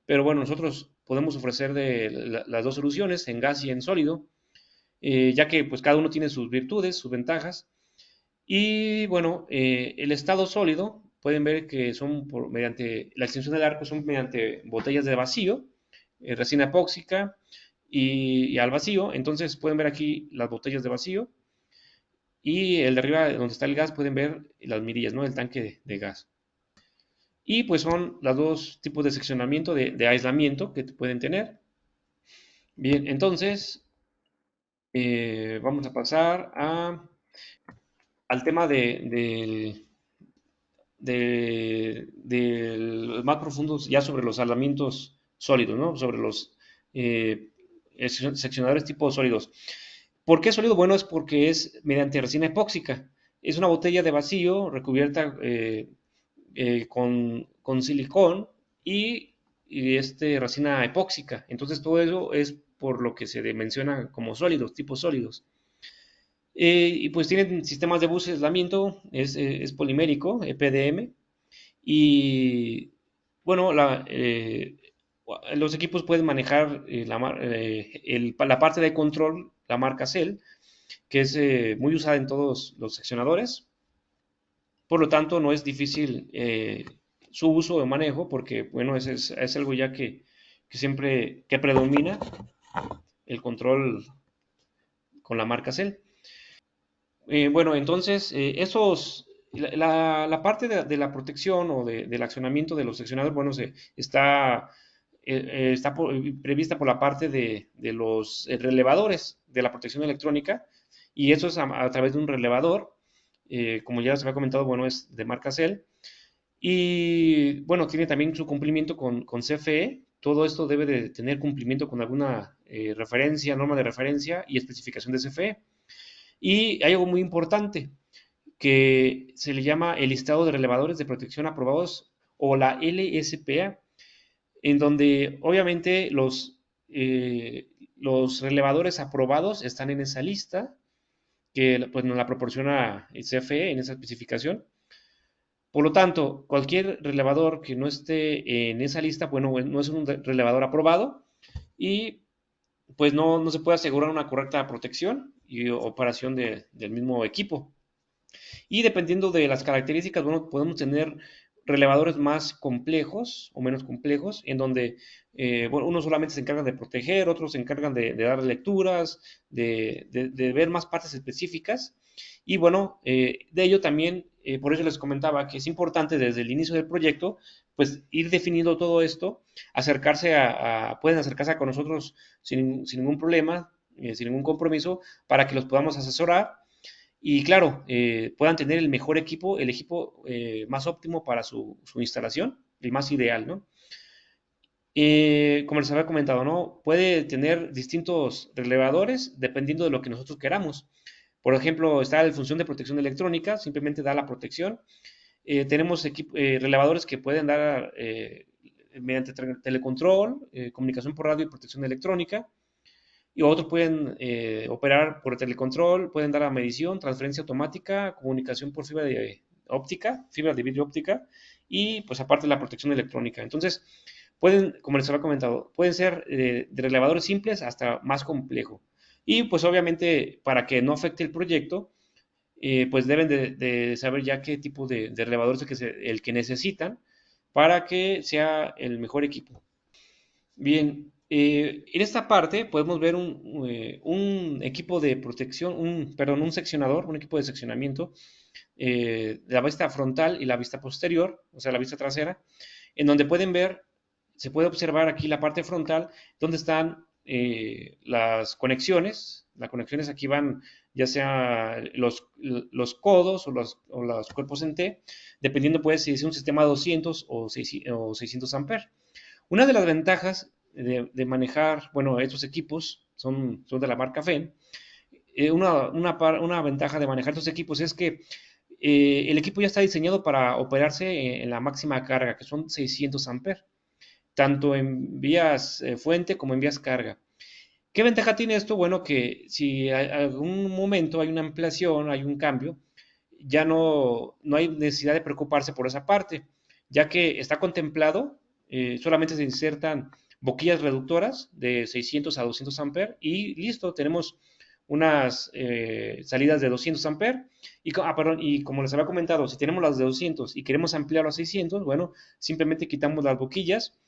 pero bueno, nosotros podemos ofrecer las dos soluciones, en gas y en sólido, ya que pues cada uno tiene sus virtudes, sus ventajas. Y bueno, el estado sólido, pueden ver que son mediante la extensión del arco, son mediante botellas de vacío, resina epóxica y al vacío. Entonces pueden ver aquí las botellas de vacío y el de arriba, donde está el gas, pueden ver las mirillas, ¿no? El tanque de gas. Y pues son los dos tipos de seccionamiento, de aislamiento que pueden tener. Bien, entonces vamos a pasar al tema del más profundos ya sobre los aislamientos sólidos, ¿no? Sobre los eh, seccionadores tipo sólidos. ¿Por qué sólido? Bueno, es porque es mediante resina epóxica. Es una botella de vacío recubierta con silicón y resina epóxica. Entonces todo eso es por lo que se menciona como sólidos, tipos sólidos. Y pues tienen sistemas de bus de aislamiento, es polimérico, EPDM, y bueno, los equipos pueden manejar la parte de control, la marca Cell, que es muy usada en todos los seccionadores. Por lo tanto, no es difícil su uso o manejo, porque bueno, es algo ya que siempre que predomina el control con la marca Cell. Bueno, entonces, la parte de la protección o del accionamiento de los seccionadores, bueno, está prevista por la parte de los relevadores de la protección electrónica, y eso es a través de un relevador, como ya se había comentado, bueno, es de marca Cell, y bueno, tiene también su cumplimiento con CFE. Todo esto debe de tener cumplimiento con alguna referencia, norma de referencia y especificación de CFE. Y hay algo muy importante que se le llama el listado de relevadores de protección aprobados, o la LSPA, en donde obviamente los relevadores aprobados están en esa lista que pues, nos la proporciona el CFE en esa especificación. Por lo tanto, cualquier relevador que no esté en esa lista, bueno, no es un relevador aprobado, y pues no se puede asegurar una correcta protección y operación del mismo equipo. Y dependiendo de las características, bueno, podemos tener relevadores más complejos o menos complejos, en donde bueno, unos solamente se encargan de proteger, otros se encargan de dar lecturas, de ver más partes específicas. Y bueno, de ello también, por eso les comentaba que es importante desde el inicio del proyecto, pues ir definiendo todo esto, pueden acercarse con nosotros sin ningún problema, sin ningún compromiso, para que los podamos asesorar y claro, puedan tener el equipo más óptimo para su instalación, el más ideal, ¿no? Como les había comentado, ¿no? Puede tener distintos relevadores dependiendo de lo que nosotros queramos. Por ejemplo, está la función de protección electrónica, simplemente da la protección. Tenemos relevadores que pueden dar mediante telecontrol, comunicación por radio y protección electrónica, y otros pueden operar por telecontrol, pueden dar a medición, transferencia automática, comunicación por fibra de vidrio óptica, y pues aparte la protección electrónica. Entonces, como les había comentado, pueden ser de relevadores simples hasta más complejo. Y pues obviamente para que no afecte el proyecto, pues deben de saber ya qué tipo de relevador es el que necesitan para que sea el mejor equipo. Bien, en esta parte podemos ver un equipo de protección, perdón, un seccionador, un equipo de seccionamiento, la vista frontal y la vista posterior, o sea, la vista trasera, en donde se puede observar aquí la parte frontal, donde están las conexiones. Las conexiones aquí van ya sea los codos o los cuerpos en T, dependiendo pues si es un sistema 200 o 600 amperes. Una de las ventajas de manejar, bueno, estos equipos son de la marca FEN. Una ventaja de manejar estos equipos es que el equipo ya está diseñado para operarse en la máxima carga, que son 600 amperes, tanto en vías fuente como en vías carga. ¿Qué ventaja tiene esto? Bueno, que si en algún momento hay una ampliación, hay un cambio, ya no hay necesidad de preocuparse por esa parte, ya que está contemplado, solamente se insertan boquillas reductoras de 600 a 200 amperes y listo, tenemos unas salidas de 200 amperes y como les había comentado, si tenemos las de 200 y queremos ampliarlo a 600, bueno, simplemente quitamos las boquillas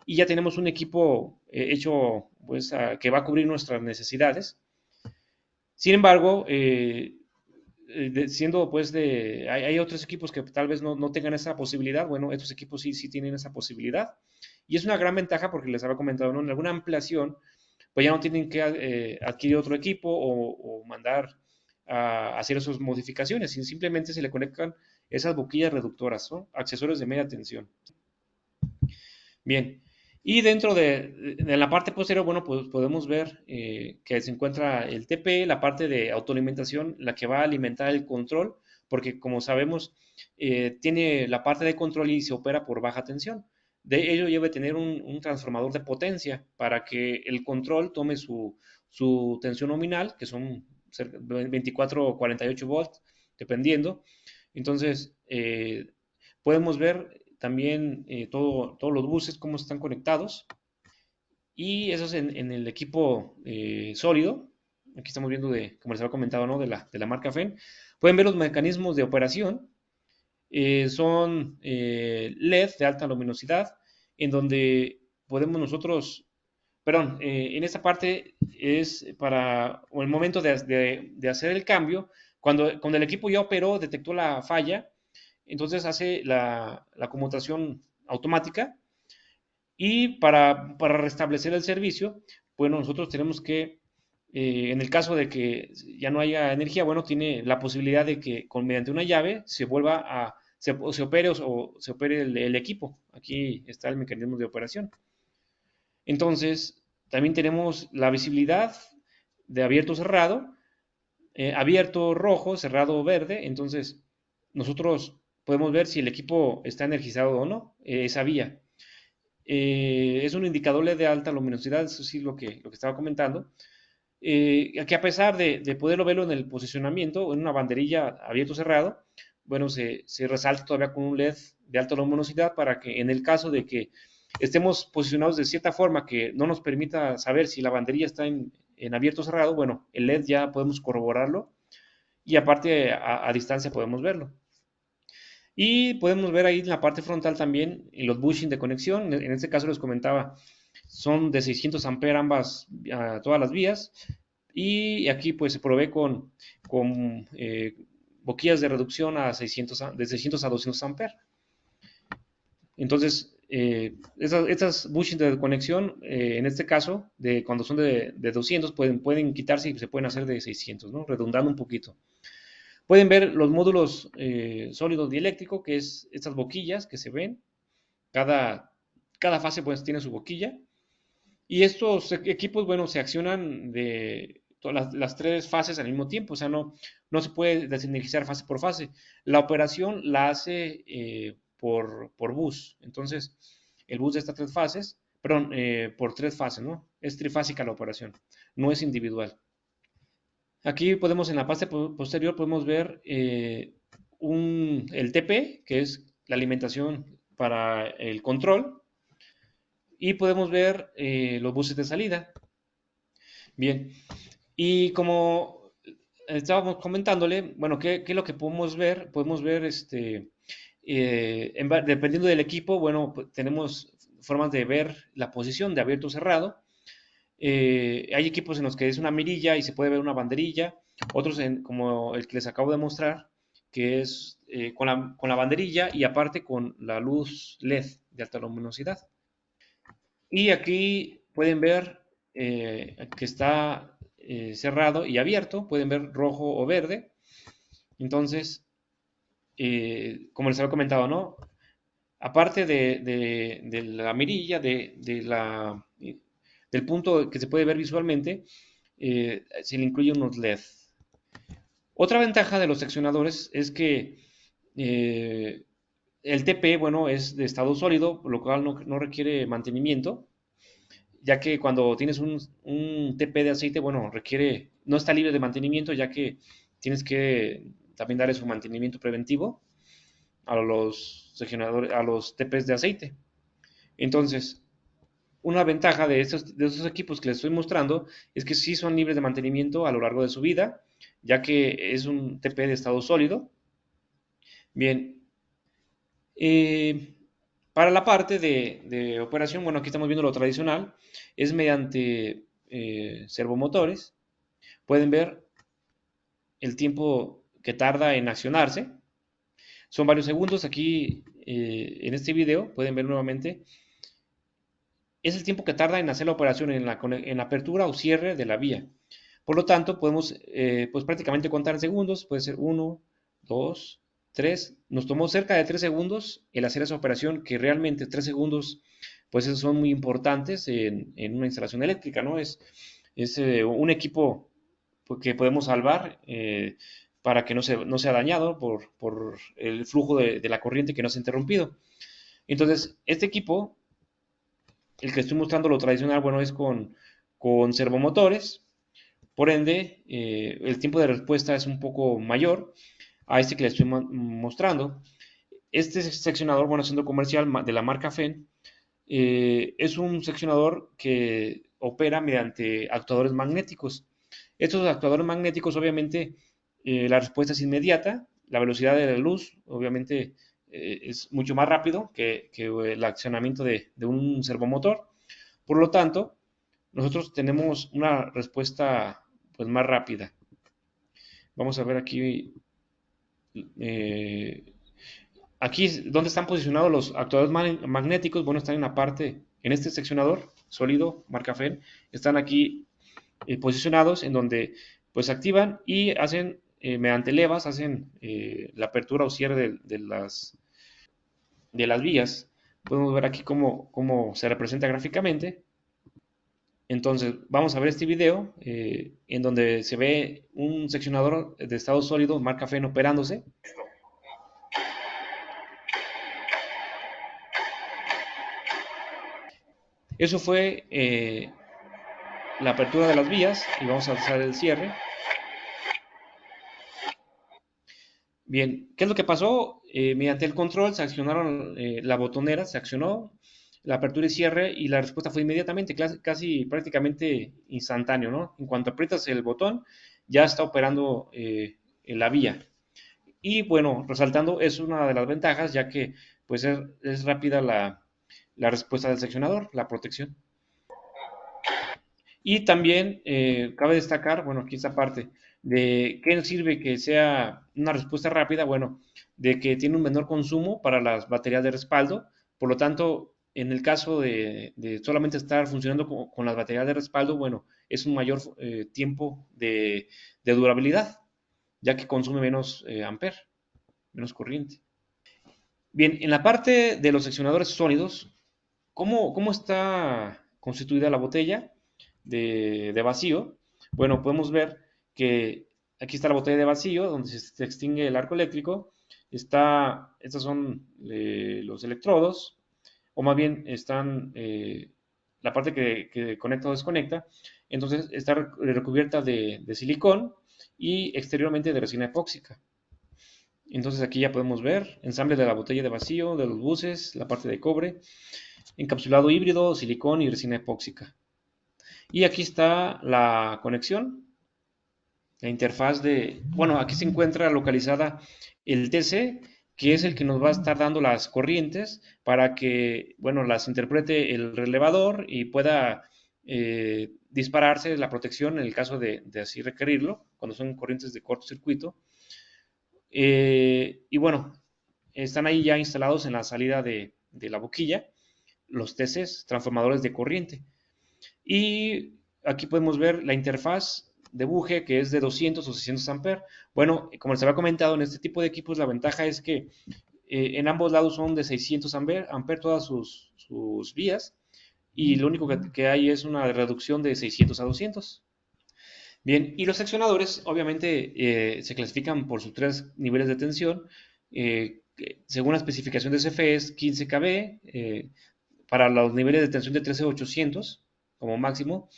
y ya tenemos un equipo hecho pues que va a cubrir nuestras necesidades. Sin embargo, siendo pues hay otros equipos que tal vez no tengan esa posibilidad, bueno, estos equipos sí tienen esa posibilidad. Y es una gran ventaja porque les había comentado, ¿no? En alguna ampliación, pues ya no tienen que adquirir otro equipo o mandar a hacer esas modificaciones, sino simplemente se le conectan esas boquillas reductoras, ¿no? Accesorios de media tensión. Bien, y dentro de la parte posterior, bueno, pues podemos ver que se encuentra el TP, la parte de autoalimentación, la que va a alimentar el control, porque como sabemos, tiene la parte de control y se opera por baja tensión. De ello debe tener un transformador de potencia para que el control tome su tensión nominal, que son 24 o 48 volts, dependiendo. Entonces, podemos ver también todos los buses, cómo están conectados. Y eso es en el equipo sólido. Aquí estamos viendo, como les había comentado, ¿no? de la marca FEN. Pueden ver los mecanismos de operación. Son LED de alta luminosidad, en donde podemos nosotros, perdón, en esta parte es el momento de hacer el cambio. Cuando el equipo ya operó, detectó la falla, entonces hace la conmutación automática y para restablecer el servicio, bueno, nosotros tenemos que, en el caso de que ya no haya energía, bueno, tiene la posibilidad de que mediante una llave se vuelva se opere o se opere el equipo. Aquí está el mecanismo de operación. Entonces, también tenemos la visibilidad de abierto cerrado, abierto rojo, cerrado verde. Entonces, nosotros podemos ver si el equipo está energizado o no, esa vía. Es un indicador LED de alta luminosidad, eso sí lo que estaba comentando. Que a pesar de poderlo verlo en el posicionamiento, en una banderilla abierto cerrado, bueno, se resalta todavía con un LED de alta luminosidad para que en el caso de que estemos posicionados de cierta forma que no nos permita saber si la banderilla está en abierto o cerrado, bueno, el LED ya podemos corroborarlo y aparte a distancia podemos verlo. Y podemos ver ahí en la parte frontal también los bushing de conexión. En este caso les comentaba, son de 600 amperes ambas, todas las vías. Y aquí pues se provee con boquillas de reducción de 600 a 200 amperes. Entonces, estas bushings de conexión, en este caso, cuando son de 200, pueden quitarse y se pueden hacer de 600, ¿no? Redundando un poquito. Pueden ver los módulos sólidos dieléctricos, que es estas boquillas que se ven. Cada fase pues tiene su boquilla. Y estos equipos, bueno, se accionan de todas las tres fases al mismo tiempo. O sea, no se puede desenergizar fase por fase. La operación la hace por bus. Entonces, el bus de estas tres fases, perdón, por tres fases, ¿no? Es trifásica la operación, no es individual. Aquí podemos, en la parte posterior, podemos ver el TP, que es la alimentación para el control, y podemos ver los buses de salida. Bien, y como estábamos comentándole, bueno, ¿qué es lo que podemos ver? Podemos ver, dependiendo del equipo, bueno, pues, tenemos formas de ver la posición de abierto o cerrado. Hay equipos en los que es una mirilla y se puede ver una banderilla, otros como el que les acabo de mostrar, que es con la banderilla y aparte con la luz LED de alta luminosidad. Y aquí pueden ver que está cerrado y abierto, pueden ver rojo o verde. Entonces, como les había comentado, ¿no? Aparte de la mirilla, del punto que se puede ver visualmente, se le incluye unos LED. Otra ventaja de los seccionadores es que eh, el TP, bueno, es de estado sólido, por lo cual no requiere mantenimiento, ya que cuando tienes un TP de aceite, bueno, no está libre de mantenimiento, ya que tienes que también darle su mantenimiento preventivo a los seccionadores, a los TPs de aceite. Entonces, una ventaja de estos equipos que les estoy mostrando es que sí son libres de mantenimiento a lo largo de su vida, ya que es un TP de estado sólido. Bien, eh, para la parte de operación, bueno, aquí estamos viendo lo tradicional, es mediante servomotores. Pueden ver el tiempo que tarda en accionarse. Son varios segundos. Aquí en este video pueden ver nuevamente. Es el tiempo que tarda en hacer la operación en la apertura o cierre de la vía. Por lo tanto, podemos pues prácticamente contar en segundos. Puede ser 1, 2, 3. Nos tomó cerca de 3 segundos el hacer esa operación, que realmente 3 segundos pues esos son muy importantes en una instalación eléctrica, ¿no? Es un equipo que podemos salvar para que no sea dañado por el flujo de la corriente que no se ha interrumpido. Entonces, este equipo, el que estoy mostrando lo tradicional, bueno, es con servomotores, por ende, el tiempo de respuesta es un poco mayor a este que le estoy mostrando. Este seccionador, bueno, siendo comercial de la marca FEN, es un seccionador que opera mediante actuadores magnéticos. Estos actuadores magnéticos, obviamente, la respuesta es inmediata, la velocidad de la luz, obviamente, es mucho más rápido que el accionamiento de un servomotor. Por lo tanto, nosotros tenemos una respuesta pues, más rápida. Vamos a ver aquí. Aquí, ¿dónde están posicionados los actuadores magnéticos? Bueno, están en la parte, en este seccionador sólido, marca FEN, están aquí posicionados en donde pues activan y hacen, mediante levas, hacen la apertura o cierre de las vías. Podemos ver aquí cómo se representa gráficamente. Entonces, vamos a ver este video en donde se ve un seccionador de estado sólido, marca FEN, operándose. Eso fue la apertura de las vías y vamos a hacer el cierre. Bien, ¿qué es lo que pasó? Mediante el control se accionaron la botonera, se accionó la apertura y cierre y la respuesta fue inmediatamente, casi prácticamente instantáneo, ¿no? En cuanto aprietas el botón, ya está operando en la vía. Y bueno, resaltando, es una de las ventajas, ya que pues es rápida la respuesta del seccionador, la protección. Y también cabe destacar, bueno, aquí esta parte, de qué sirve que sea una respuesta rápida, bueno, de que tiene un menor consumo para las baterías de respaldo, por lo tanto, en el caso de solamente estar funcionando con las baterías de respaldo, bueno, es un mayor tiempo de durabilidad, ya que consume menos amper, menos corriente. Bien, en la parte de los seccionadores sólidos, ¿cómo está constituida la botella de vacío? Bueno, podemos ver que aquí está la botella de vacío, donde se extingue el arco eléctrico. Estos son los electrodos, o más bien están la parte que conecta o desconecta. Entonces está recubierta de silicón y exteriormente de resina epóxica. Entonces aquí ya podemos ver ensamble de la botella de vacío, de los buses, la parte de cobre, encapsulado híbrido, silicón y resina epóxica. Y aquí está la conexión, la interfaz bueno, aquí se encuentra localizada el TC, que es el que nos va a estar dando las corrientes para que, bueno, las interprete el relevador y pueda dispararse la protección en el caso de así requerirlo, cuando son corrientes de cortocircuito. Y bueno, están ahí ya instalados en la salida de la boquilla los TCs, transformadores de corriente. Y aquí podemos ver la interfaz de buje que es de 200 o 600 amperes. Bueno, como les había comentado, en este tipo de equipos la ventaja es que en ambos lados son de 600 amperes todas sus vías y lo único que hay es una reducción de 600 a 200. Bien, y los seccionadores obviamente se clasifican por sus tres niveles de tensión. Según la especificación de CFE es 15 kV, para los niveles de tensión de 13,800 como máximo,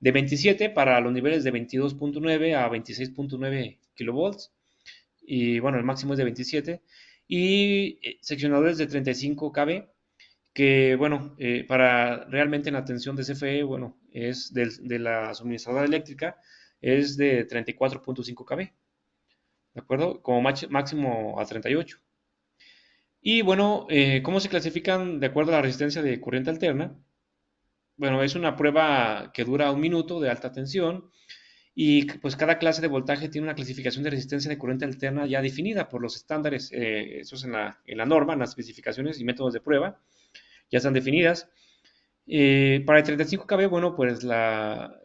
de 27 para los niveles de 22.9 a 26.9 kilovolts, y bueno, el máximo es de 27, y seccionadores de 35 kV, que bueno, para realmente en la tensión de CFE, bueno, es de la suministradora eléctrica, es de 34.5 kV, ¿de acuerdo? Como máximo a 38. Y bueno, ¿cómo se clasifican de acuerdo a la resistencia de corriente alterna? Bueno, es una prueba que dura 1 minuto de alta tensión y pues cada clase de voltaje tiene una clasificación de resistencia de corriente alterna ya definida por los estándares, eso es en la norma, en las especificaciones y métodos de prueba, ya están definidas. Para el 35 kV, bueno, pues la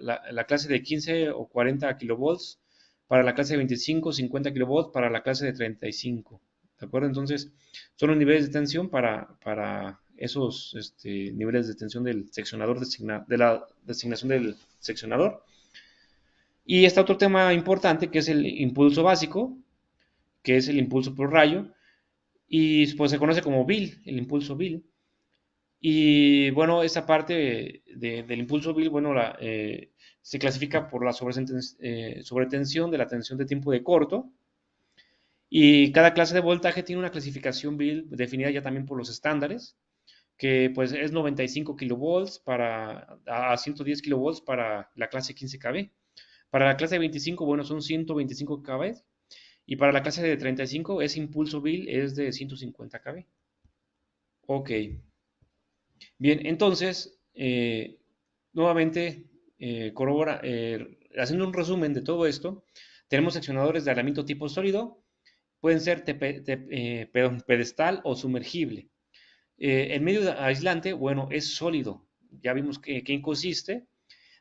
clase de 15 o 40 kilovolts, para la clase de 25, 50 kilovolts, para la clase de 35, ¿de acuerdo? Entonces, son los niveles de tensión para esos niveles de tensión del seccionador, de la designación del seccionador. Y está otro tema importante que es el impulso básico, que es el impulso por rayo, y pues se conoce como BIL, el impulso BIL. Y bueno, esta parte del impulso Bill, bueno, se clasifica por la sobretensión de la tensión de tiempo de corto. Y cada clase de voltaje tiene una clasificación Bill definida ya también por los estándares, que pues es 95 kilovolts a 110 kilovolts para la clase 15 kV. Para la clase de 25, bueno, son 125 kV. Y para la clase de 35, ese impulso Bill es de 150 kV. Ok. Bien, entonces, nuevamente, haciendo un resumen de todo esto, tenemos seccionadores de aislamiento tipo sólido pueden ser perdón, pedestal o sumergible. El medio aislante, bueno, es sólido. Ya vimos que consiste.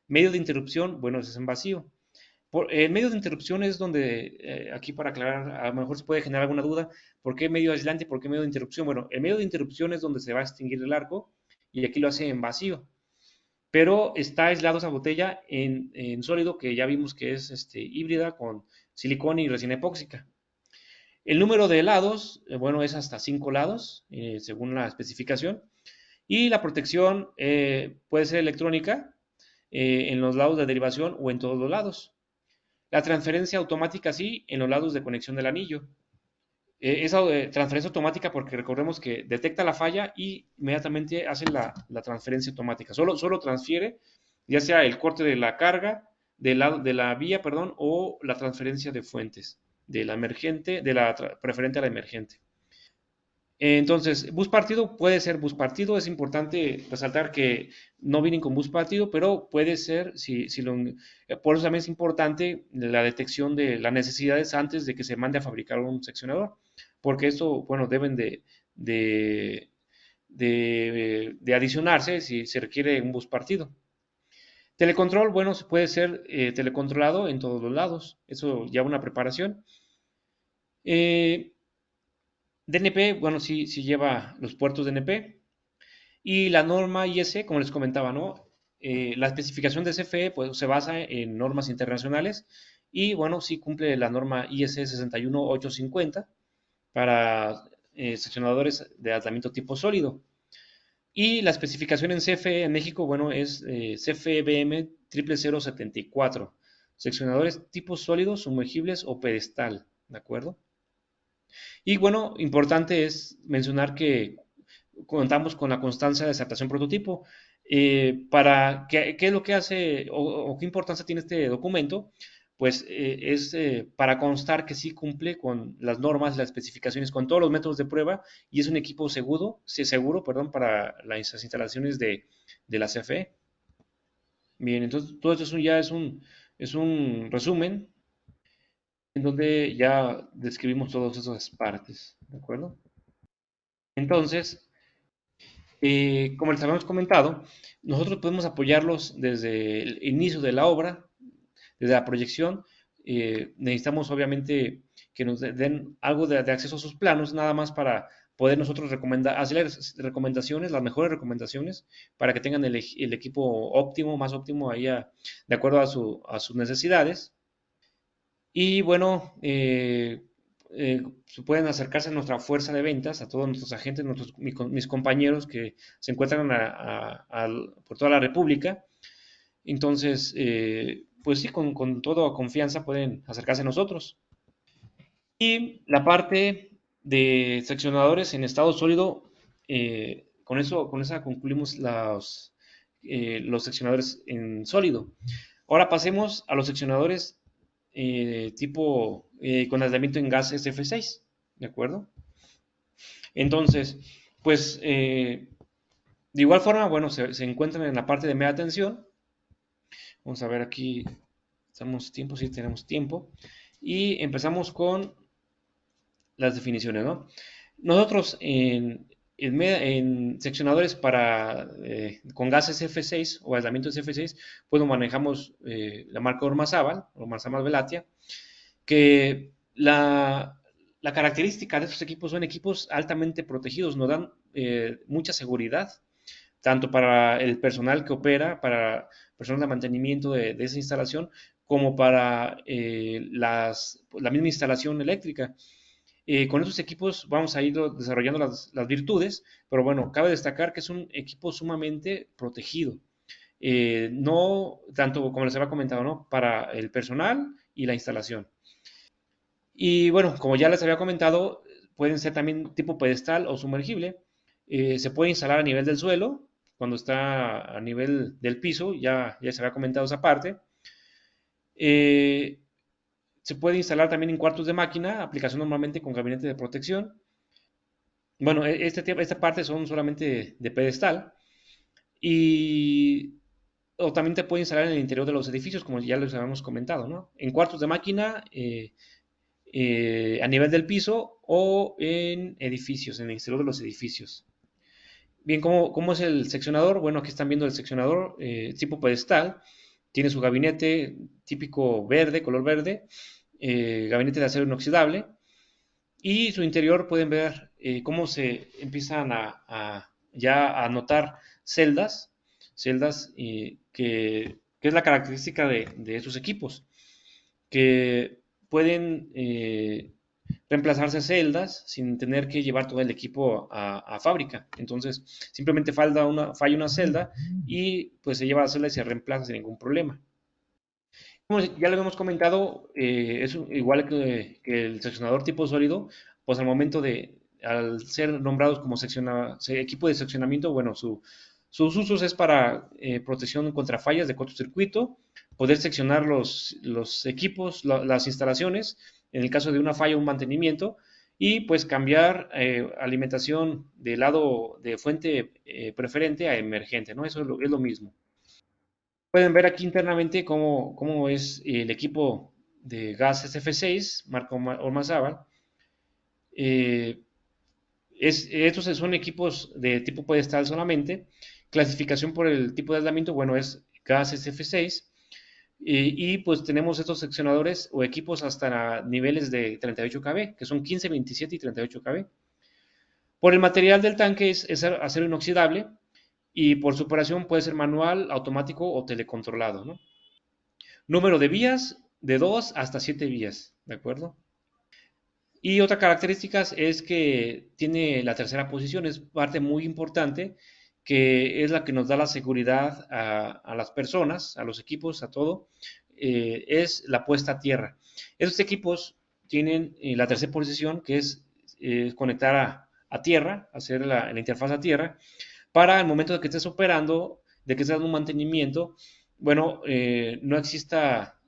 Medio de interrupción, bueno, es en vacío. El medio de interrupción es donde, aquí para aclarar, a lo mejor se puede generar alguna duda, ¿por qué medio aislante, por qué medio de interrupción? Bueno, el medio de interrupción es donde se va a extinguir el arco y aquí lo hace en vacío, pero está aislado esa botella en sólido que ya vimos que es híbrida con silicona y resina epóxica. El número de lados, bueno, es hasta 5 lados, según la especificación, y la protección puede ser electrónica en los lados de derivación o en todos los lados. La transferencia automática sí en los lados de conexión del anillo. Esa transferencia automática porque recordemos que detecta la falla y inmediatamente hace la transferencia automática. Solo transfiere ya sea el corte de la carga, de la vía, perdón, o la transferencia de fuentes, de la emergente, preferente a la emergente. Entonces, bus partido puede ser bus partido. Es importante resaltar que no vienen con bus partido, pero puede ser, por eso también es importante la detección de las necesidades antes de que se mande a fabricar un seccionador, porque esto, bueno, deben de, de adicionarse si se requiere un bus partido. Telecontrol, bueno, se puede ser telecontrolado en todos los lados, eso ya una preparación. Eh, DNP, bueno, sí lleva los puertos DNP. Y la norma IS, como les comentaba, ¿no? La especificación de CFE pues, se basa en normas internacionales y, bueno, sí cumple la norma IS 61850 para seccionadores de aislamiento tipo sólido. Y la especificación en CFE en México, bueno, es CFE BM 00074, seccionadores tipo sólidos, sumergibles o pedestal, ¿de acuerdo? Y bueno, importante es mencionar que contamos con la constancia de aceptación prototipo. ¿Qué es lo que hace o qué importancia tiene este documento? Pues es para constar que sí cumple con las normas, las especificaciones, con todos los métodos de prueba y es un equipo seguro, sí, seguro, perdón, para las instalaciones de la CFE. Bien, entonces todo esto ya es un resumen en donde ya describimos todas esas partes, ¿de acuerdo? Entonces, como les habíamos comentado, nosotros podemos apoyarlos desde el inicio de la obra, desde la proyección. Necesitamos obviamente que nos den algo de acceso a sus planos, nada más para poder nosotros hacerles recomendaciones, las mejores recomendaciones, para que tengan el equipo óptimo, más óptimo ahí de acuerdo a sus necesidades. Y bueno, pueden acercarse a nuestra fuerza de ventas, a todos nuestros agentes, mis compañeros que se encuentran por toda la República. Entonces, pues sí, con toda confianza pueden acercarse a nosotros. Y la parte de seccionadores en estado sólido, con esa concluimos los seccionadores en sólido. Ahora pasemos a los seccionadores con aislamiento en gas SF6, ¿de acuerdo? Entonces, pues de igual forma, bueno, se encuentran en la parte de media tensión. Vamos a ver aquí, ¿estamos tiempo? Sí, tenemos tiempo. Y empezamos con las definiciones, ¿no? Nosotros en seccionadores con gases F6 o aislamientos F6, pues manejamos la marca Ormazábal o Ormazábal Velatia, que la característica de estos equipos son equipos altamente protegidos, nos dan mucha seguridad, tanto para el personal que opera, para personal de mantenimiento de esa instalación, como para la misma instalación eléctrica. Con estos equipos vamos a ir desarrollando las virtudes, pero bueno, cabe destacar que es un equipo sumamente protegido. No tanto como les había comentado, ¿no? Para el personal y la instalación. Y bueno, como ya les había comentado, pueden ser también tipo pedestal o sumergible. Se puede instalar a nivel del suelo, cuando está a nivel del piso, ya se había comentado esa parte. Eh, Se puede instalar también en cuartos de máquina, aplicación normalmente con gabinete de protección. Bueno, esta parte son solamente de pedestal. Y o también te puede instalar en el interior de los edificios, como ya les habíamos comentado, ¿no? En cuartos de máquina, a nivel del piso o en edificios, en el exterior de los edificios. Bien, ¿cómo es el seccionador? Bueno, aquí están viendo el seccionador tipo pedestal. Tiene su gabinete típico verde, color verde, gabinete de acero inoxidable. Y su interior pueden ver cómo se empiezan ya a notar celdas que es la característica de estos equipos, que pueden reemplazarse celdas sin tener que llevar todo el equipo a fábrica. Entonces, simplemente falla una celda y pues se lleva la celda y se reemplaza sin ningún problema. Como ya lo hemos comentado, es igual que el seccionador tipo sólido, pues al ser nombrados como equipo de seccionamiento, bueno, sus usos es para protección contra fallas de cortocircuito, poder seccionar los equipos, las instalaciones, en el caso de una falla o un mantenimiento, y pues cambiar alimentación de lado de fuente preferente a emergente, ¿no? Eso es lo mismo. Pueden ver aquí internamente cómo es el equipo de gas SF6, marca Ormazábal. Eh, Estos son equipos de tipo pedestal solamente. Clasificación por el tipo de aislamiento, bueno, es gas SF6. Y pues tenemos estos seccionadores o equipos hasta niveles de 38 kb, que son 15, 27 y 38 kb. Por el material del tanque es acero inoxidable y por su operación puede ser manual, automático o telecontrolado, ¿no? Número de vías, de 2 hasta 7 vías, ¿de acuerdo? Y otra característica es que tiene la tercera posición, es parte muy importante, que es la que nos da la seguridad a las personas, a los equipos, a todo, es la puesta a tierra. Estos equipos tienen la tercera posición, que es conectar a tierra, hacer la interfaz a tierra, para el momento de que estés operando, de que estés dando un mantenimiento, bueno, no exista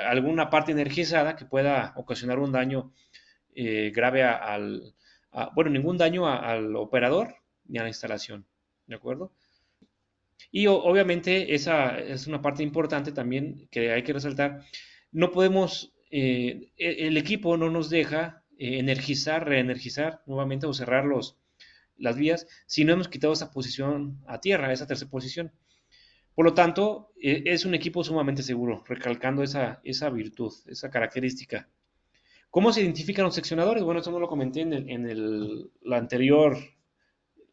alguna parte energizada que pueda ocasionar un daño grave bueno, ningún daño al operador ni a la instalación, ¿de acuerdo? Y obviamente esa es una parte importante también que hay que resaltar. No podemos, el equipo no nos deja reenergizar nuevamente o cerrar las vías si no hemos quitado esa posición a tierra, esa tercera posición. Por lo tanto, es un equipo sumamente seguro, recalcando esa virtud, esa característica. ¿Cómo se identifican los seccionadores? Bueno, eso no lo comenté en la anterior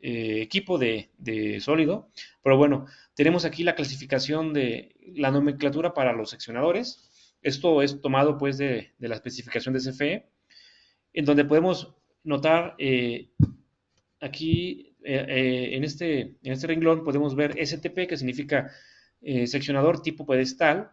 equipo de sólido, pero bueno, tenemos aquí la clasificación de la nomenclatura para los seccionadores. Esto es tomado pues de la especificación de CFE, en donde podemos notar aquí en este renglón podemos ver STP, que significa seccionador tipo pedestal.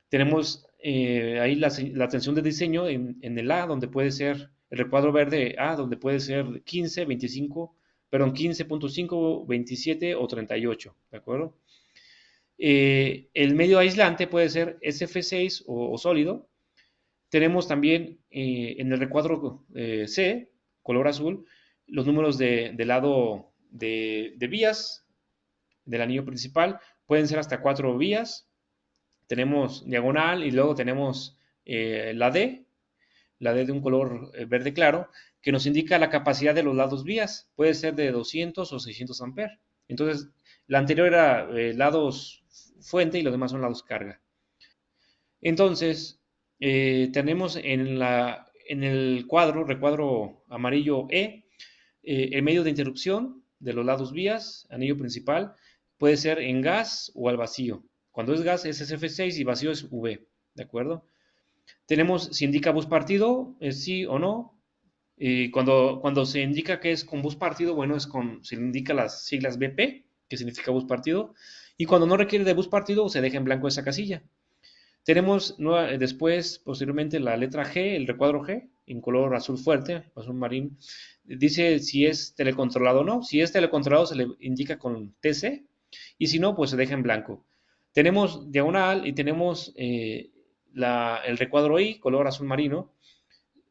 Tenemos ahí la atención de diseño en el A, donde puede ser el recuadro verde A, donde puede ser 15, 25, perdón, 15.5, 27 o 38, ¿de acuerdo? El medio aislante puede ser SF6 o sólido. Tenemos también en el recuadro C, color azul, los números de lado de vías del anillo principal. Pueden ser hasta 4 vías. Tenemos diagonal y luego tenemos la D de un color verde claro, que nos indica la capacidad de los lados vías. Puede ser de 200 o 600 amperes. Entonces, la anterior era lados fuente y los demás son lados carga. Entonces, tenemos en el recuadro amarillo el medio de interrupción de los lados vías, anillo principal, puede ser en gas o al vacío. Cuando es gas es SF6 y vacío es V, ¿de acuerdo? Tenemos si indica bus partido, es sí o no. Y cuando se indica que es con bus partido, bueno, se indica las siglas BP, que significa bus partido. Y cuando no requiere de bus partido, se deja en blanco esa casilla. Tenemos después, posteriormente, la letra G, el recuadro G, en color azul fuerte, azul marino. Dice si es telecontrolado o no. Si es telecontrolado, se le indica con TC. Y si no, pues se deja en blanco. Tenemos diagonal y tenemos el recuadro I, color azul marino.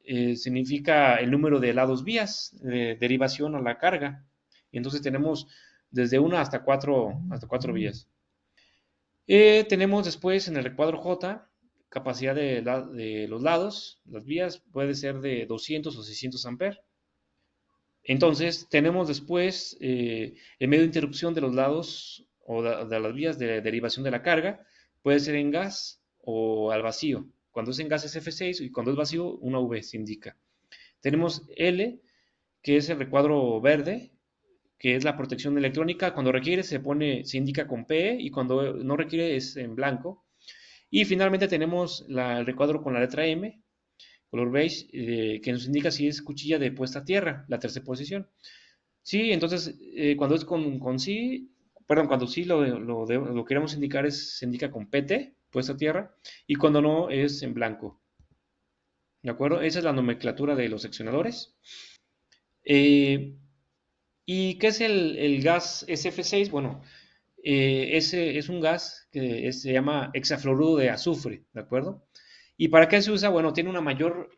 Significa el número de lados vías de derivación a la carga. Y entonces tenemos desde una hasta cuatro vías. Tenemos después en el recuadro J capacidad de los lados, las vías, puede ser de 200 o 600 amperes. Entonces, tenemos después el medio de interrupción de los lados o de las vías de derivación de la carga, puede ser en gas o al vacío. Cuando es en gas es F6 y cuando es vacío, una V se indica. Tenemos L, que es el recuadro verde, que es la protección electrónica. Cuando requiere se indica con P y cuando no requiere es en blanco. Y finalmente tenemos el recuadro con la letra M, color beige, que nos indica si es cuchilla de puesta a tierra, la tercera posición. Sí, entonces cuando es con sí, perdón, cuando sí lo queremos indicar se indica con PT, puesta a tierra, y cuando no es en blanco. ¿De acuerdo? Esa es la nomenclatura de los seccionadores. ¿Y qué es el gas SF6? Bueno, ese es un gas que se llama hexafluoruro de azufre, ¿de acuerdo? ¿Y para qué se usa? Bueno, tiene una mayor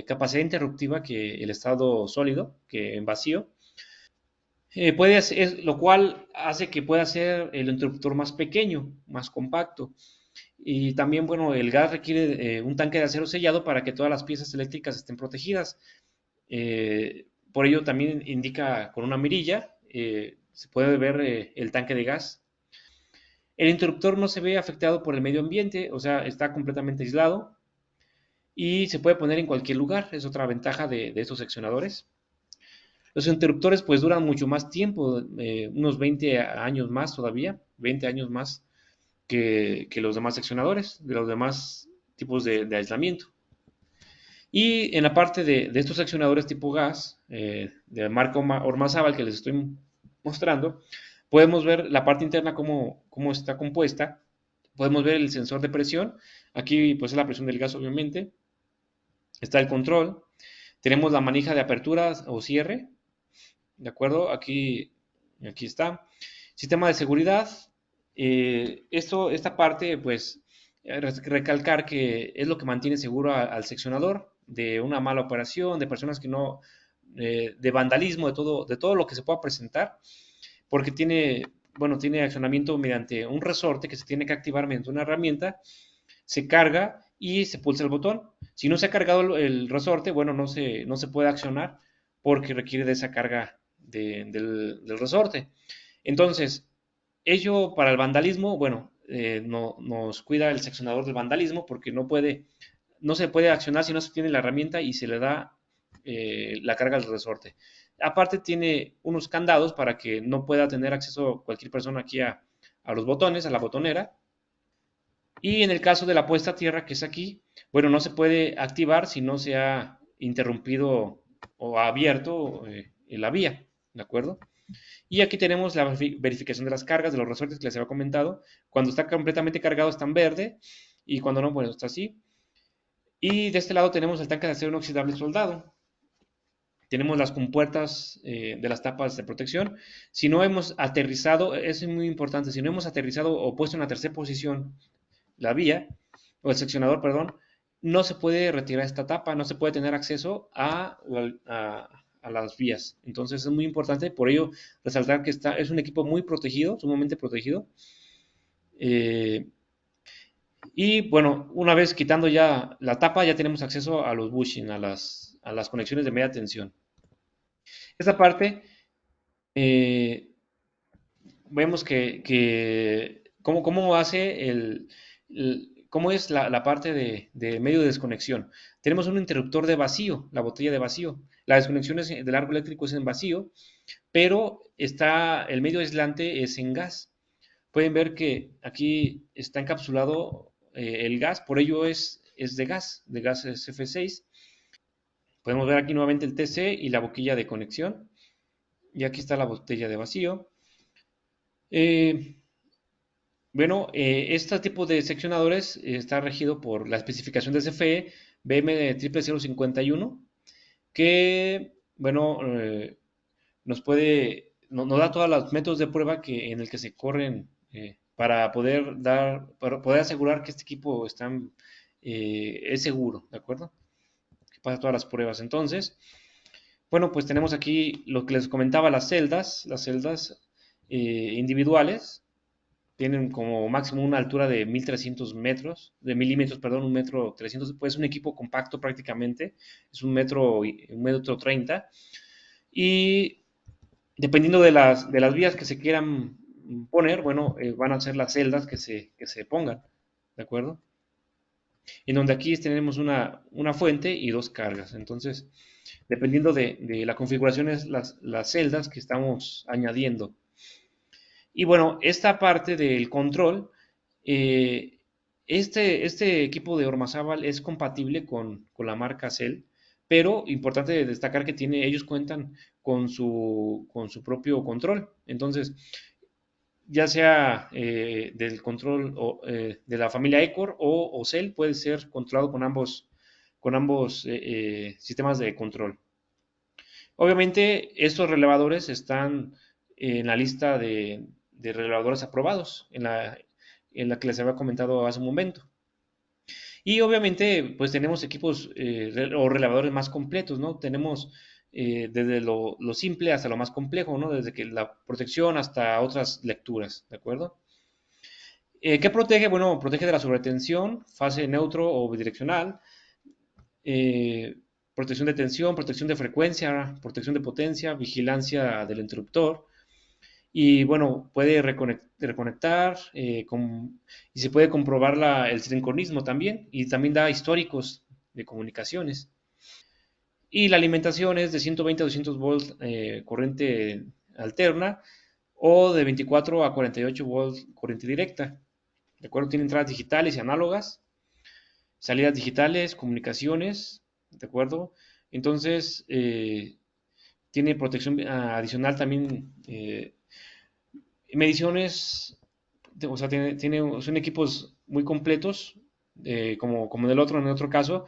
capacidad interruptiva que el estado sólido, que en vacío. Lo cual hace que pueda ser el interruptor más pequeño, más compacto. Y también, bueno, el gas requiere un tanque de acero sellado para que todas las piezas eléctricas estén protegidas. Por ello también indica con una mirilla, se puede ver el tanque de gas. El interruptor no se ve afectado por el medio ambiente, o sea, está completamente aislado y se puede poner en cualquier lugar, es otra ventaja de estos seccionadores. Los interruptores pues duran mucho más tiempo, unos 20 años más todavía, 20 años más que los demás seccionadores, de los demás tipos de aislamiento. Y en la parte de estos seccionadores tipo gas, de marca Ormazábal que les estoy mostrando, podemos ver la parte interna cómo está compuesta. Podemos ver el sensor de presión. Aquí pues es la presión del gas obviamente. Está el control. Tenemos la manija de apertura o cierre. ¿De acuerdo? Aquí está. Sistema de seguridad. Esta parte pues recalcar que es lo que mantiene seguro al seccionador de una mala operación, de personas que no, de vandalismo, de todo lo que se pueda presentar, porque tiene accionamiento mediante un resorte que se tiene que activar mediante una herramienta, se carga y se pulsa el botón. Si no se ha cargado el resorte, bueno, no se puede accionar porque requiere de esa carga del resorte. Entonces, ello para el vandalismo, bueno, nos cuida el seccionador del vandalismo porque no se puede accionar si no se tiene la herramienta y se le da la carga del resorte. Aparte tiene unos candados para que no pueda tener acceso cualquier persona aquí a los botones, a la botonera. Y en el caso de la puesta a tierra, que es aquí, bueno, no se puede activar si no se ha interrumpido o abierto la vía, ¿de acuerdo? Y aquí tenemos la verificación de las cargas, de los resortes que les había comentado. Cuando está completamente cargado está en verde y cuando no, bueno, está así. Y de este lado tenemos el tanque de acero inoxidable soldado. Tenemos las compuertas de las tapas de protección. Si no hemos aterrizado, eso es muy importante, si no hemos aterrizado o puesto en la tercera posición la vía, o el seccionador, perdón, no se puede retirar esta tapa, no se puede tener acceso a las vías. Entonces es muy importante, por ello, resaltar que es un equipo muy protegido, sumamente protegido. Y bueno, una vez quitando ya la tapa, ya tenemos acceso a los bushing, a las conexiones de media tensión. Esta parte, vemos cómo hace cómo es la parte de medio de desconexión. Tenemos un interruptor de vacío, la botella de vacío. La desconexión del arco eléctrico es en vacío, pero el medio aislante es en gas. Pueden ver que aquí está encapsulado el gas, por ello es de gas F6. Podemos ver aquí nuevamente el TC y la boquilla de conexión. Y aquí está la botella de vacío. Bueno, este tipo de seccionadores está regido por la especificación de CFE BM0051, que, bueno, nos da todos los métodos de prueba en el que se corren para poder asegurar que este equipo es seguro, ¿de acuerdo? Que pasa todas las pruebas. Entonces, bueno, pues tenemos aquí lo que les comentaba, las celdas individuales. tienen como máximo una altura de 1300 metros, de milímetros, perdón, 1,3 metros, pues es un equipo compacto prácticamente, es 1,30 metros, y dependiendo de las vías que se quieran poner, bueno, van a ser las celdas que se pongan, ¿de acuerdo? En donde aquí tenemos una fuente y dos cargas. Entonces, dependiendo de la configuración, es las celdas que estamos añadiendo. Y bueno, esta parte del control, eh, este equipo de Ormazábal es compatible con la marca Cell, pero importante destacar que ellos cuentan con su propio control. Entonces, ya sea del control de la familia Ecor o Cell, puede ser controlado con ambos sistemas de control. Obviamente, estos relevadores están en la lista de relevadores aprobados, en la que les había comentado hace un momento. Y obviamente, pues tenemos equipos o relevadores más completos, ¿no? Tenemos desde lo simple hasta lo más complejo, ¿no? Desde que la protección hasta otras lecturas, ¿de acuerdo? ¿Qué protege? Bueno, protege de la sobretensión, fase neutro o bidireccional, eh, protección de tensión, protección de frecuencia, protección de potencia, vigilancia del interruptor. Y bueno, puede reconectar y se puede comprobar el sincronismo también. Y también da históricos de comunicaciones. Y la alimentación es de 120 a 200 volts corriente alterna o de 24 a 48 volts corriente directa. ¿De acuerdo? Tiene entradas digitales y análogas, salidas digitales, comunicaciones, ¿de acuerdo? Entonces, tiene protección adicional también, mediciones, o sea, son equipos muy completos, como en el otro caso,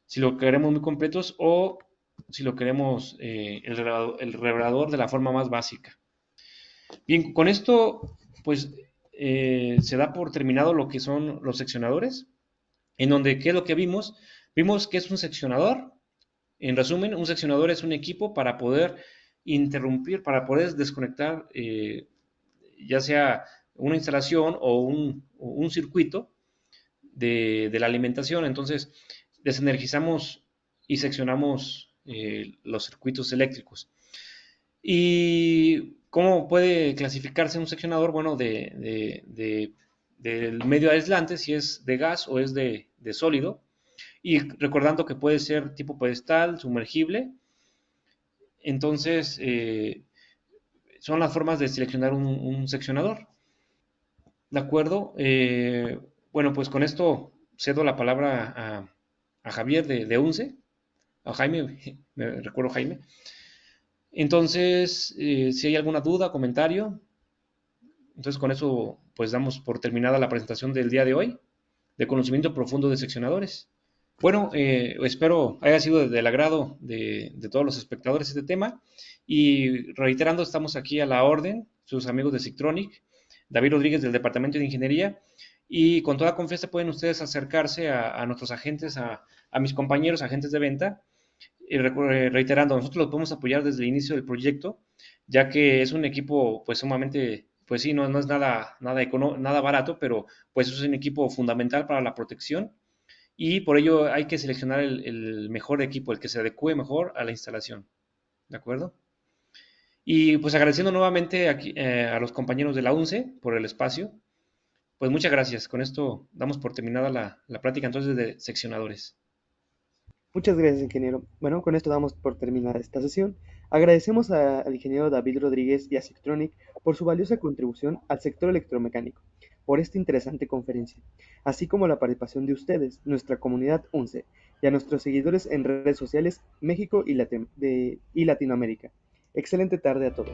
si lo queremos muy completos o si lo queremos el revelador de la forma más básica. Bien, con esto, pues, se da por terminado lo que son los seccionadores, en donde, ¿qué es lo que vimos? Vimos que es un seccionador. En resumen, un seccionador es un equipo para poder interrumpir, para poder desconectar, ya sea una instalación o un circuito de la alimentación. Entonces, desenergizamos y seccionamos los circuitos eléctricos. ¿Y cómo puede clasificarse un seccionador? Bueno, del medio aislante, si es de gas o es de sólido. Y recordando que puede ser tipo pedestal, sumergible. Entonces, son las formas de seleccionar un seccionador. ¿De acuerdo? Bueno, pues con esto cedo la palabra a Javier de UNCE, a Jaime, me recuerdo Jaime. Entonces, si hay alguna duda, comentario, entonces con eso pues damos por terminada la presentación del día de hoy, de conocimiento profundo de seccionadores. Bueno, espero haya sido del agrado de todos los espectadores este tema y reiterando, estamos aquí a la orden, sus amigos de Sictronic, David Rodríguez del Departamento de Ingeniería, y con toda confianza pueden ustedes acercarse a nuestros agentes, a mis compañeros agentes de venta, reiterando, nosotros los podemos apoyar desde el inicio del proyecto, ya que es un equipo pues sumamente, pues sí, no es nada barato, pero pues es un equipo fundamental para la protección y por ello hay que seleccionar el mejor equipo, el que se adecue mejor a la instalación. ¿De acuerdo? Y pues agradeciendo nuevamente aquí, a los compañeros de la UNCE por el espacio. Pues muchas gracias. Con esto damos por terminada la plática entonces de seccionadores. Muchas gracias, ingeniero. Bueno, con esto damos por terminada esta sesión. Agradecemos al ingeniero David Rodríguez y a Sictronic por su valiosa contribución al sector electromecánico, por esta interesante conferencia, así como la participación de ustedes, nuestra comunidad UNCE, y a nuestros seguidores en redes sociales México y Latinoamérica. Excelente tarde a todos.